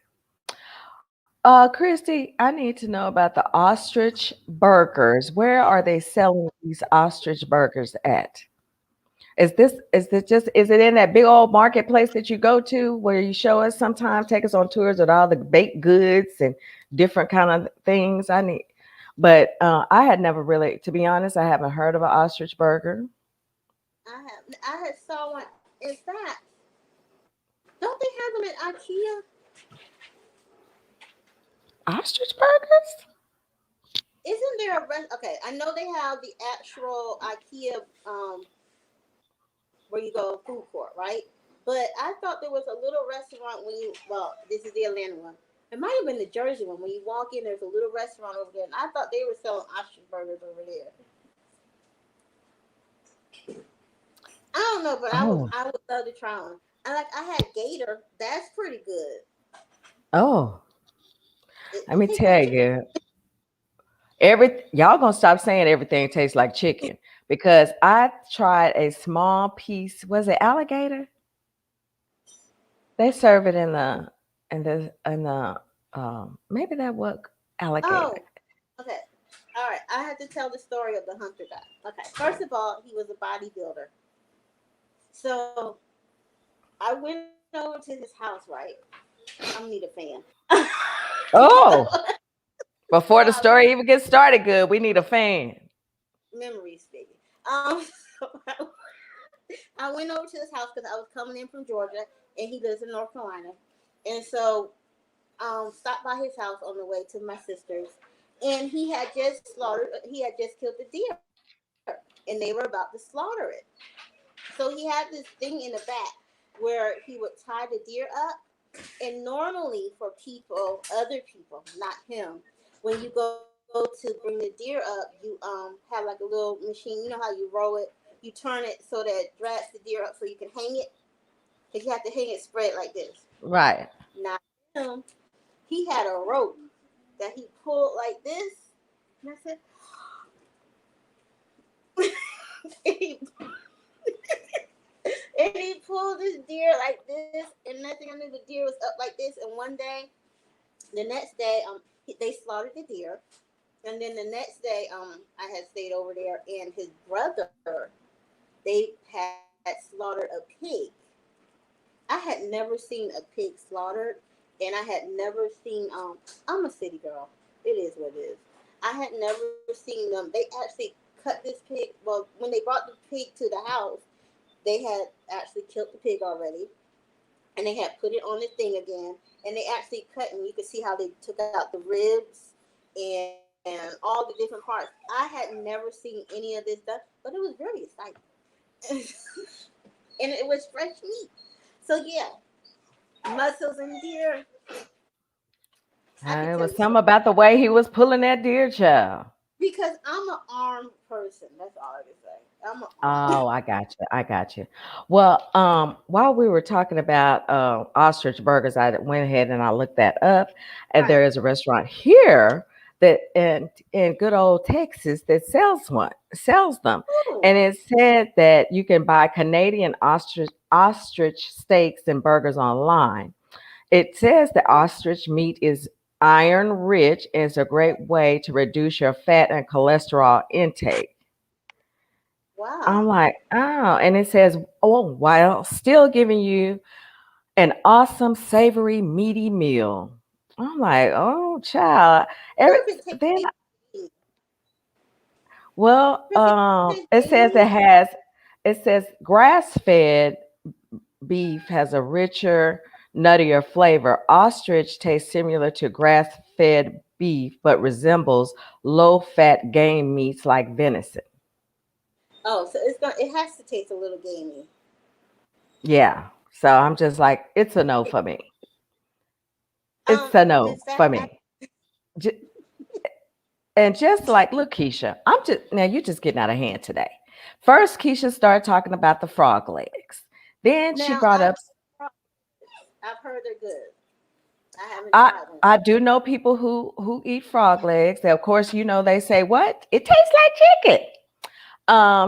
Christy, I need to know about the ostrich burgers. Where are they selling these ostrich burgers at? Is it in that big old marketplace that you go to where you show us sometimes, take us on tours with all the baked goods and different kind of things? But I had never really, to be honest, I haven't heard of an ostrich burger. I had saw one. Is that? Don't they have them at IKEA? Ostrich burgers? Isn't there a rest? Okay, I know they have the actual IKEA where you go food court, right? But I thought there was a little restaurant when you. Well, this is the Atlanta one. It might have been the Jersey one. When you walk in, there's a little restaurant over there, and I thought they were selling ostrich burgers over there. I don't know, but Oh, I would love to try one. I had gator. That's pretty good. oh, let It me tastes like tell chicken. you, y'all gonna stop saying everything tastes like chicken because I tried a small piece. Was it alligator? They serve it in the maybe that was alligator. Oh, okay. All right. I had to tell the story of the hunter guy. Okay. First of all, he was a bodybuilder. So I went over to his house, right? I'm gonna need a fan. Oh, before the um, story even gets started, good. We need a fan. memories, baby. So I went over to his house because I was coming in from Georgia, and he lives in North Carolina, and so stopped by his house on the way to my sister's, and he had just slaughtered. He had just killed the deer, and they were about to slaughter it. So he had this thing in the back where he would tie the deer up. And normally for people, other people, not him, when you go to bring the deer up, you have like a little machine. You know how you roll it, you turn it so that it drags the deer up so you can hang it. Because you have to hang it spread like this. Right. Not him. He had a rope that he pulled like this. And I said, and he, and he pulled this deer like this, and nothing. I knew the deer was up like this. And one day, the next day, they slaughtered the deer. And then the next day, I had stayed over there, and his brother, they had slaughtered a pig. I I had never seen a pig slaughtered, and I had never seen. I'm a city girl. It is what it is. I had never seen them. They actually cut this pig. Well, when they brought the pig to the house, they had actually killed the pig already, and they had put it on the thing again, and they actually cut, and you could see how they took out the ribs and all the different parts. I had never seen any of this stuff, but it was very exciting. And it was fresh meat. So yeah, mussels and deer. I can It tell was you something stories about the way he was pulling that deer, child. because I'm an armed person. That's all I can say. I'm an Oh, armed. I got you. I got you. Well, while we were talking about ostrich burgers, I went ahead and I looked that up, and Right. there is a restaurant here that in good old Texas that sells them, Ooh. and it said that you can buy Canadian ostrich steaks and burgers online. It says the ostrich meat is iron rich and is a great way to reduce your fat and cholesterol intake. I'm Wow. like, oh, and it says, oh, while still giving you an awesome, savory, meaty meal. I'm like, oh, child. Wonder Every if it tastes then, gamey. well, Wonder if it tastes it says gamey. it says grass-fed beef has a richer, nuttier flavor. Ostrich tastes similar to grass-fed beef, but resembles low-fat game meats like venison. Oh, so it's gonna. It has to taste a little gamey. Yeah. So I'm just like, it's a no for me. It's a In no fact, for me. J- And just like, look, Keisha, I'm just now you're just getting out of hand today. First, Keisha started talking about the frog legs. Then she now brought I've up I've heard they're good. I haven't I tried them. I do know people who eat frog legs. They, of course, they say what? It tastes like chicken.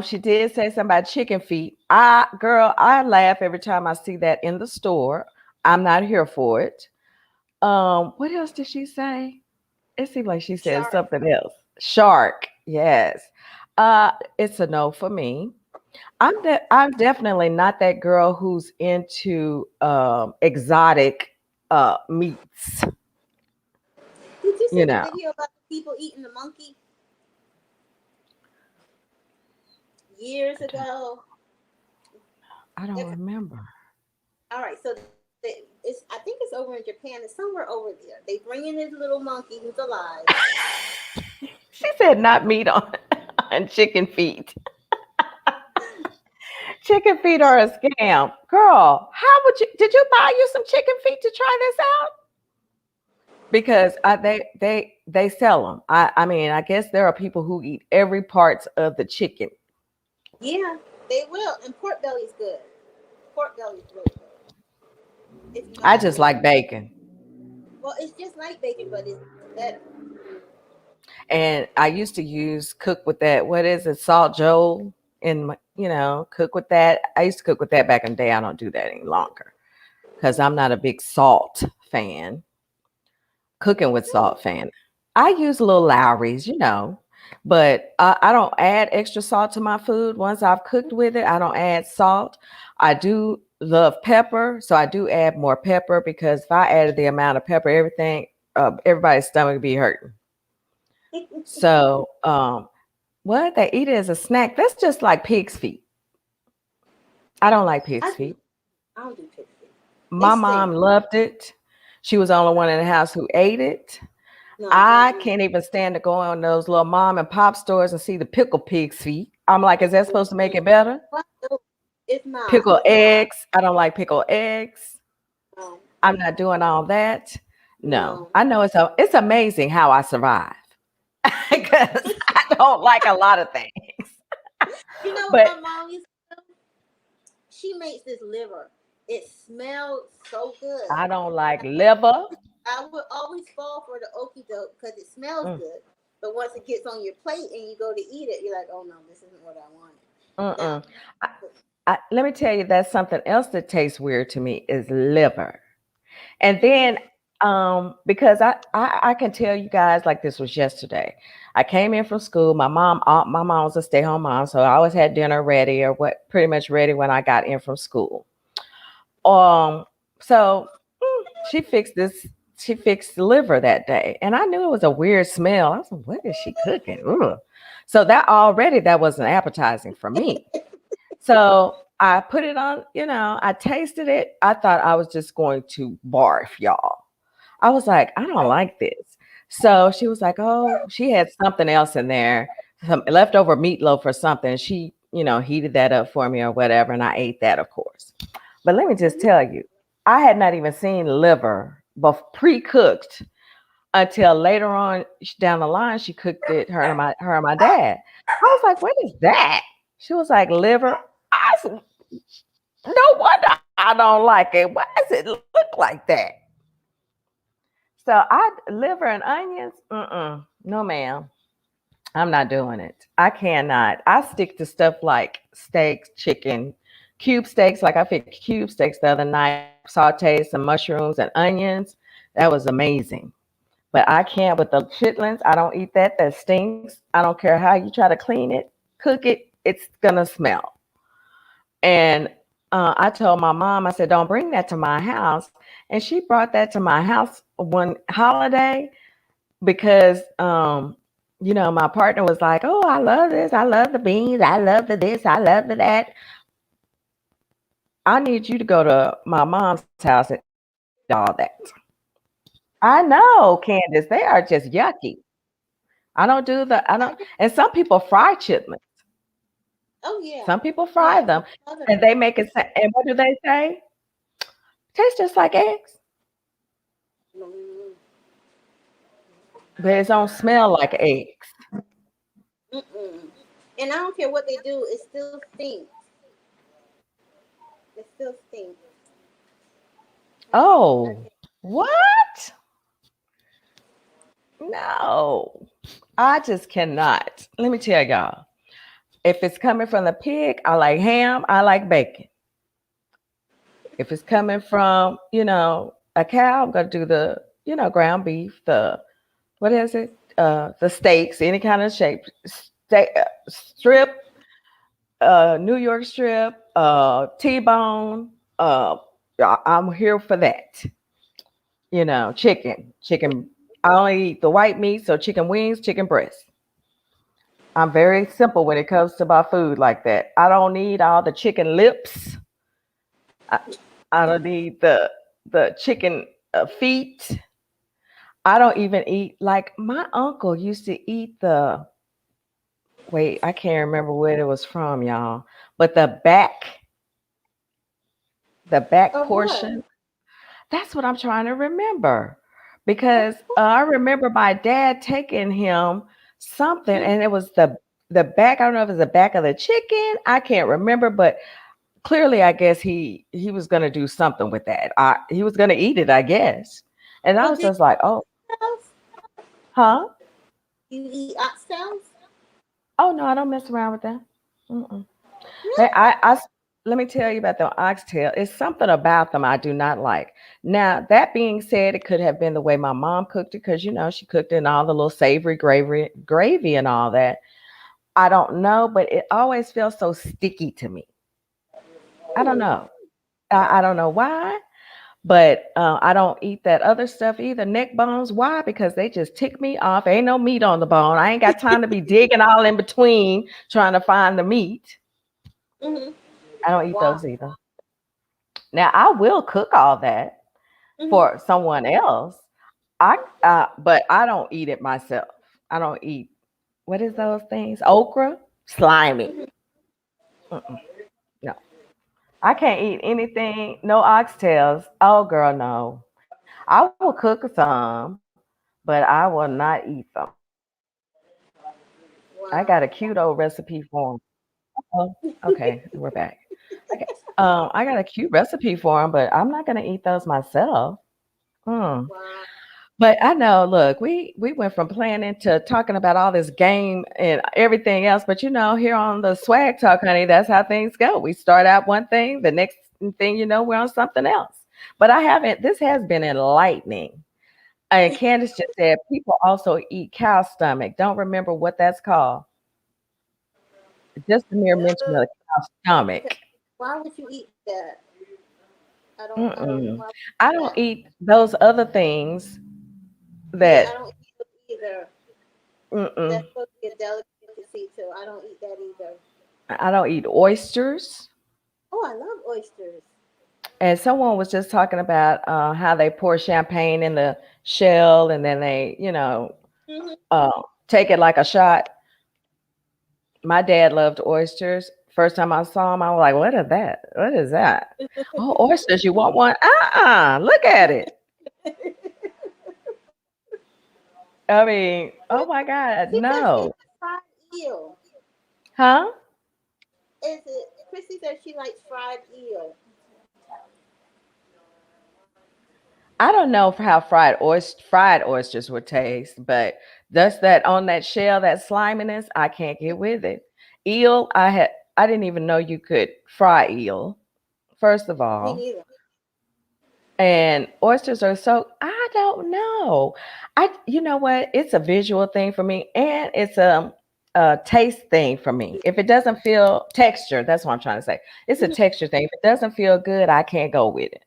She did say something about chicken feet. I laugh every time I see that in the store. I'm not here for it. What else did she say? It seemed like she said Shark. something else. Shark, yes. It's a no for me. I'm definitely not that girl who's into exotic meats. Did you see You the know, video about the people eating the monkey years ago? I don't Okay. remember. All right. So it's I think it's over in Japan. It's somewhere over there. They bring in this little monkey who's alive. She said not meat on on chicken feet. Chicken feet are a scam, girl. How would you? Did you buy you some chicken feet to try this out? Because they sell them. I mean, I guess there are people who eat every part of the chicken. Yeah, they will. And pork belly's good. Pork belly's really good if you know I how to just make like it. bacon. Well, it's just like bacon, but it's better. And I used to use cook with that. What is it? Salt Joel. In my, cook with that. I used to cook with that back in the day. I don't do that any longer because I'm not a big salt fan. Cooking with Hmm. salt fan. I use little Lowry's, but I don't add extra salt to my food. Once I've cooked with it, I don't add salt. I do love pepper, so I do add more pepper because if I added the amount of pepper, everybody's stomach would be hurting. So, what they eat it as a snack? That's just like pig's feet. I don't like I pig's do. feet. I don't do pig feet. They My stink. mom loved it. She was the only one in the house who ate it. No. I Mm-mm. can't even stand to go on those little mom and pop stores and see the pickle pig's feet. I'm like, is that supposed to make Mm-mm. it better? What? No, it's not. Pickle It's not. eggs. I don't like pickle eggs. No. I'm not doing all that. No, No. I know it's amazing how I survive because I don't like a lot of things. You know what But my mom used to do? She makes this liver. It smells so good. I don't like liver. I would always fall for the okie doke because it smells Mm, good. But once it gets on your plate and you go to eat it, you're like, oh no, this isn't what I wanted. Now, mm-mm. Let me tell you, that's something else that tastes weird to me is liver. And mm-hmm. then because I can tell you guys like this was yesterday. I came in from school. My mom was a stay-home mom, so I always had dinner ready or what pretty much ready when I got in from school. Um, so she fixed this. She fixed liver that day, and I knew it was a weird smell. I was like, "What is she cooking?" Ugh. So that wasn't appetizing for me. So I put it on. I tasted it. I thought I was just going to barf, y'all. I was like, I don't like this. So she was like, oh, she had something else in there, some leftover meatloaf or something. She, heated that up for me or whatever, and I ate that, of course. But let me just tell you, I had not even seen liver pre-cooked until later on down the line. She cooked it, her and my dad. I was like, what is that? She was like, liver. I said, no wonder I don't like it. Why does it look like that? So liver and onions, no ma'am. I'm not doing it. I cannot. I stick to stuff like steaks, chicken, cube steaks. Like I picked cube steaks the other night, sauteed some mushrooms and onions. That was amazing. But I can't with the chitlins. I don't eat that. That stinks. I don't care how you try to clean it, cook it. It's gonna smell. And I told my mom, I said, don't bring that to my house. And she brought that to my house one holiday because, my partner was like, oh, I love this. I love the beans. I love the this. I love the that. I need you to go to my mom's house and eat all that. I know, Candace. They are just yucky. I don't, I, and some people fry chitlins. oh yeah, Some people fry yeah. them Other, and they make it, and what do they say? Tastes just like eggs. mm, But it don't smell like eggs. mm-mm. And I don't care what they do, it still stinks. It still stinks. I can't. I Oh, can't. what? No, I just cannot. Let me tell y'all. If it's coming from the pig, I like ham. I like bacon. If it's coming from, a cow, I'm gonna do the, ground beef. The what is it? The steaks, any kind of shape. Strip, New York strip, T-bone. I'm here for that. Chicken. I only eat the white meat, so chicken wings, chicken breast. I'm very simple when it comes to my food like that. I don't need all the chicken lips. I, I don't need the chicken feet. I don't even eat like my uncle used to eat the wait, I can't remember where it was from, y'all. But the back Or what? portion, that's what I'm trying to remember. Because I remember my dad taking him something Mm-hmm. and it was the back, I don't know if it's the back of the chicken. I can't remember, but clearly I guess he was gonna do something with that. He was gonna eat it, I guess. And I So was did just like, oh, you else? huh? You eat oxtails? Oh no, I don't mess around with that. Mm-mm. They, No. let me tell you about the oxtail. It's something about them I do not like. Now, that being said, it could have been the way my mom cooked it because she cooked it in all the little savory gravy and all that. I don't know, but it always feels so sticky to me. I don't Ooh. know. I don't know why, but I don't eat that other stuff either. Neck bones. Why? Because they just tick me off. Ain't no meat on the bone. I ain't got time to be digging all in between trying to find the meat. Mm-hmm. I don't eat Wow. those either. Now I will cook all that Mm-hmm. for someone else. But I don't eat it myself. I don't eat what is those things? Okra, slimy. Mm-hmm. Mm-mm, no, I can't eat anything. No oxtails. Oh, girl, no. I will cook some, but I will not eat them. I got a Wow. cute old recipe for them. Oh, okay, we're back. Okay, I got a cute recipe for them, but I'm not gonna eat those myself. Mm. Wow. But I know, look, we went from planning to talking about all this game and everything else. But here on the swag talk, honey, that's how things go. We start out one thing, the next thing we're on something else. But I haven't. This has been enlightening. And Candace just said people also eat cow stomach. Don't remember what that's called. Just the mere mention of Uh, the cow stomach. why would you eat that? I don't know Mm-mm. why I that. don't eat those other things Yeah, I that. don't eat it either. Mm-mm. That's supposed to be a delicacy too. I don't eat that either. I don't eat oysters. Oh, I love oysters. And someone was just talking about how they pour champagne in the shell and then they, Hmm. uh, take it like a shot. My dad loved oysters. First time I saw him, I was like, "What is that? What is that? Oh, oysters! You want one? Look at it. I mean, oh my God, She said she no, likes fried eel. huh? Is it? Chrissy said she likes fried eel. I don't know for how fried oysters would taste, but that's that on that shell, that sliminess. I can't get with it. Eel, I didn't even know you could fry eel. First of Me all, neither. and oysters are so I don't know. You know what? It's a visual thing for me, and it's a taste thing for me. If it doesn't feel texture, that's what I'm trying to say. It's a Mhm. texture thing. If it doesn't feel good, I can't go with it.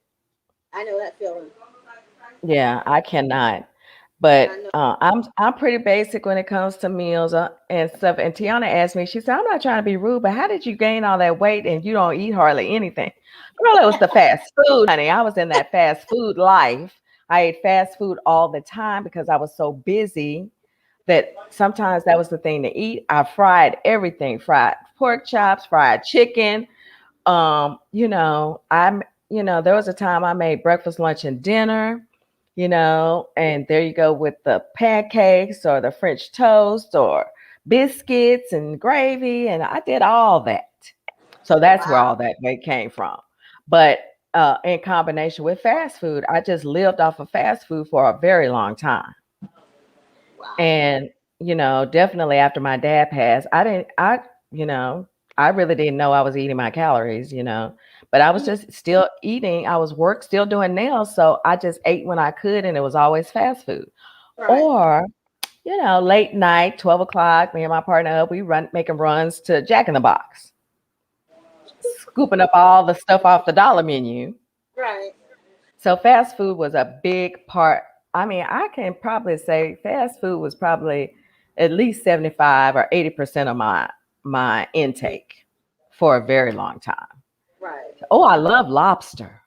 I know that feeling. Yeah, I cannot. I But know. I'm pretty basic when it comes to meals and stuff. And Tiana asked me, she said, "I'm not trying to be rude, but how did you gain all that weight and you don't eat hardly anything?" Girl, it was the fast food, honey. I was in that fast food life. I ate fast food all the time because I was so busy that sometimes that was the thing to eat. I fried everything, fried pork chops, fried chicken. There was a time I made breakfast, lunch, and dinner, and there you go with the pancakes or the French toast or biscuits and gravy, and I did all that. So that's where Wow. all that weight came from. But in combination with fast food, I just lived off of fast food for a very long time. Wow. And, definitely after my dad passed, you know, I really didn't know I was eating my calories, but I was Mhm. just still eating. I was still doing nails. So I just ate when I could, and it was always fast food. Right. Or, late night, 12 o'clock, me and my partner, we making runs to Jack in the Box, scooping up all the stuff off the dollar menu. Right. So fast food was a big part. I mean, I can probably say fast food was probably at least 75 or 80% of my Mhm. intake for a very long time. Right. Oh, I love lobster.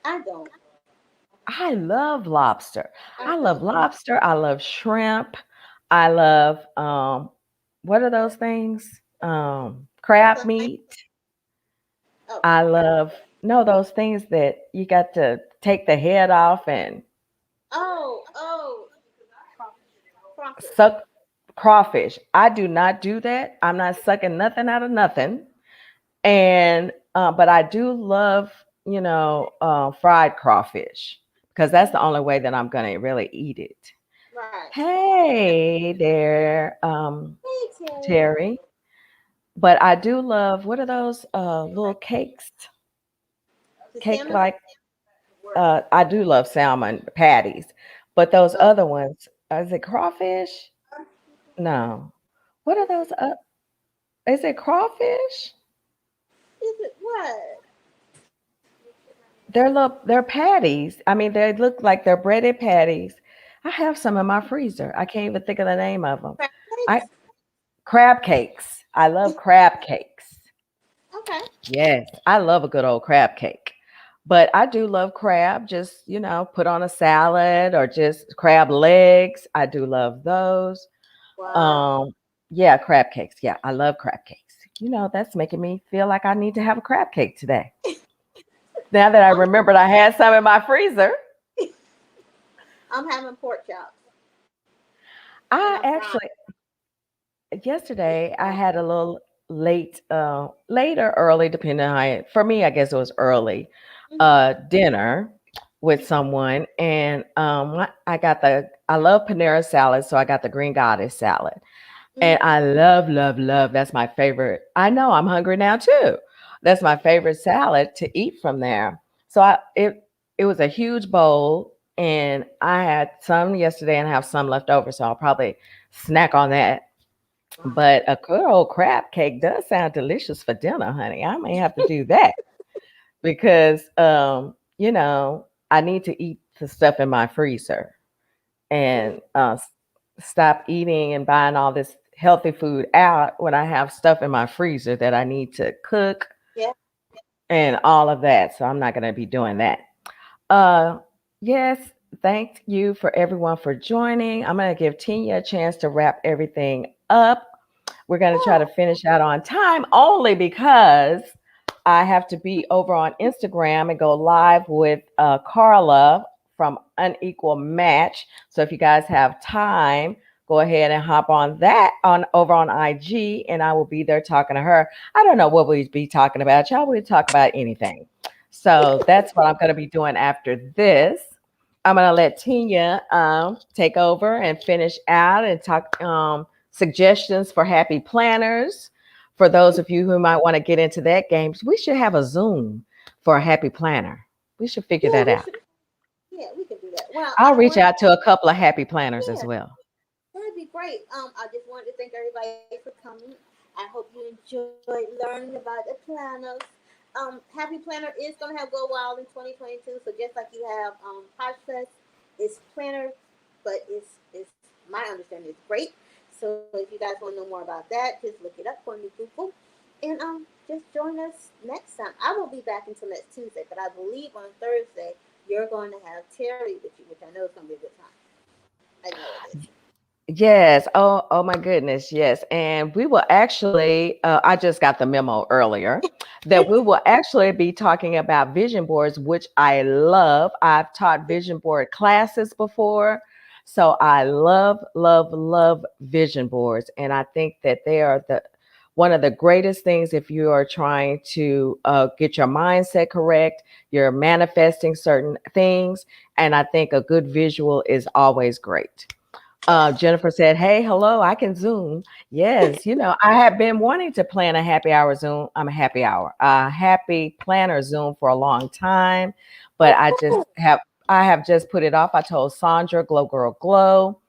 I don't. I love lobster. I I love don't. lobster. I love shrimp. I love what are those things? Crab Clam- meat. Oh. I love no those things that you got to take the head off and Oh. Oh. Crawfish. suck crawfish. I do not do that. I'm not sucking nothing out of nothing. And but I do love, fried crawfish because that's the only way that I'm gonna really eat it. Right. Hey there, Hey, Terry. Terry. But I do love what are those little cakes? The Cake salmon. like I do love salmon patties, but those Oh. other ones, is it crawfish? No. What are those? Is it crawfish? Is it what? They're patties. I mean, they look like they're breaded patties. I have some in my freezer. I can't even think of the name of them. Crab I cakes. crab cakes. I love crab cakes. Okay. Yes, I love a good old crab cake. But I do love crab, just, put on a salad or just crab legs. I do love those. Wow. Um, yeah, crab cakes. Yeah, I love crab cakes. That's making me feel like I need to have a crab cake today. Now that I I'm remembered I had some in my freezer. I'm having pork chops and I I'm frying. actually yesterday I had a little late or early, depending on for me, I guess it was early, Mm-hmm. dinner with someone, and I love Panera salad, so I got the Green Goddess salad, and Mm-hmm. I love, love, love. That's my favorite. I know I'm hungry now too. That's my favorite salad to eat from there. So it was a huge bowl, and I had some yesterday and I have some left over, so I'll probably snack on that. But a good old crab cake does sound delicious for dinner, honey. I may have to do that. because I need to eat the stuff in my freezer and stop eating and buying all this healthy food out when I have stuff in my freezer that I need to cook Yeah. and all of that. So I'm not going to be doing that. Uh, yes, thank you for everyone for joining. I'm going to give Tinya a chance to wrap everything up. We're going to try to finish out on time only because I have to be over on Instagram and go live with Carla from Unequal Match. So if you guys have time, go ahead and hop on that on over on IG, and I will be there talking to her. I don't know what we'll be talking about. Y'all will talk about anything. So that's what I'm going to be doing after this. I'm going to let Tinya take over and finish out and talk suggestions for happy planners. For those of you who might want to get into that game, we should have a Zoom for a happy planner. We should figure Yeah, that we out. should. Yeah, we can do that. Well, I'll I reach want. out to a couple of happy planners as Yeah, well. that'd be great. I just wanted to thank everybody for coming. I hope you enjoyed learning about the planners. Happy Planner is gonna have Go Wild in 2022. So just like you have Posh Fest, it's planner, but it's my understanding it's great. So if you guys want to know more about that, just look it up on your Google, and just join us next time. I won't be back until next Tuesday, but I believe on Thursday you're going to have Terry with you, which I know is going to be a good time. I know it is. Yes. Oh my goodness. Yes. And we will actually, I just got the memo earlier that we will actually be talking about vision boards, which I love. I've taught vision board classes before. So I love, love, love vision boards. And I think that they are one of the greatest things if you are trying to get your mindset correct, you're manifesting certain things. And I think a good visual is always great. Jennifer said, "Hey, hello, I can Zoom." Yes, I have been wanting to plan a happy hour Zoom. I'm a happy hour, happy planner Zoom for a long time, but I have just put it off. I told Sandra, Glow Girl Glow,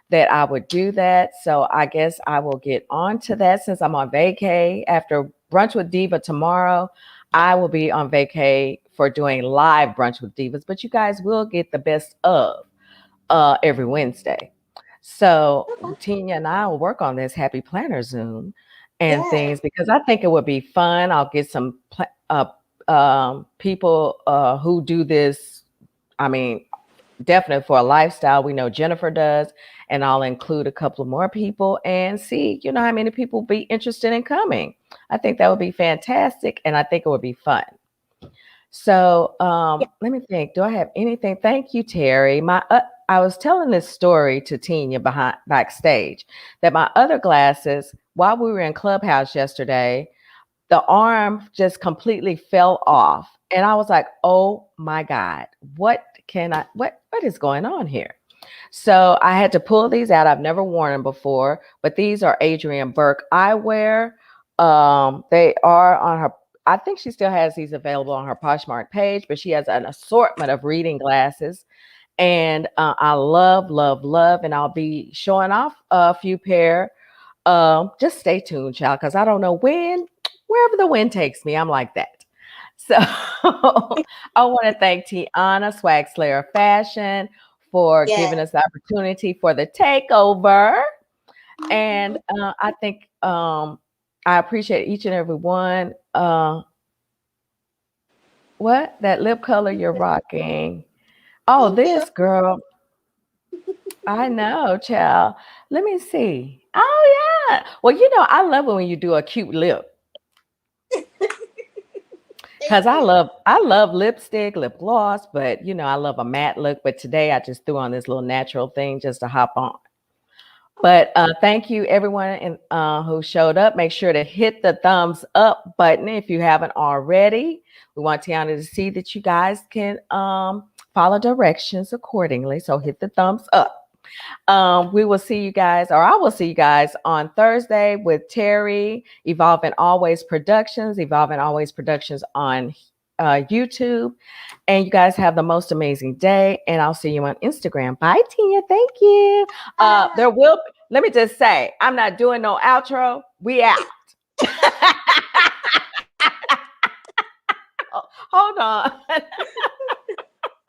that I would do that. So I guess I will get on to that since I'm on vacay. After brunch with Diva tomorrow, I will be on vacay for doing live brunch with divas, but you guys will get the best of every Wednesday. So Okay. Tina and I will work on this Happy Planner Zoom and Yes. things because I think it would be fun. I'll get some people who do this. I mean, definitely for a lifestyle. We know Jennifer does, and I'll include a couple of more people and see, how many people be interested in coming. I think that would be fantastic, and I think it would be fun. So Yeah. let me think. Do I have anything? Thank you, Terry. I was telling this story to Tinya backstage that my other glasses, while we were in Clubhouse yesterday, the arm just completely fell off, and I was like, "Oh my God, what is going on here?" So I had to pull these out. I've never worn them before, but these are Adrienne Burke eyewear. They are on her. I think she still has these available on her Poshmark page, but she has an assortment of reading glasses, and I love, love, love. And I'll be showing off a few pair. Just stay tuned, child, because I don't know wherever the wind takes me, I'm like that. So I want to thank Tiana, Swagslayer Fashion, for giving Yes. us the opportunity for the takeover. And Mhm. I think I appreciate each and every one. What? That lip color you're rocking. Oh, Thank you. this girl. I know, child. Let me see. Oh, yeah. Well, I love it when you do a cute lip. Thank Cause I you. love I love lipstick, lip gloss, but I love a matte look. But today I just threw on this little natural thing just to hop on. But thank you everyone who showed up. Make sure to hit the thumbs up button if you haven't already. We want Tiana to see that you guys can follow directions accordingly. So hit the thumbs up. We will see you guys, or I will see you guys on Thursday with Terry, Evolving Always Productions on YouTube. And you guys have the most amazing day. And I'll see you on Instagram. Bye, Tia. Thank you. Bye. Let me just say, I'm not doing no outro. We out. Hold on.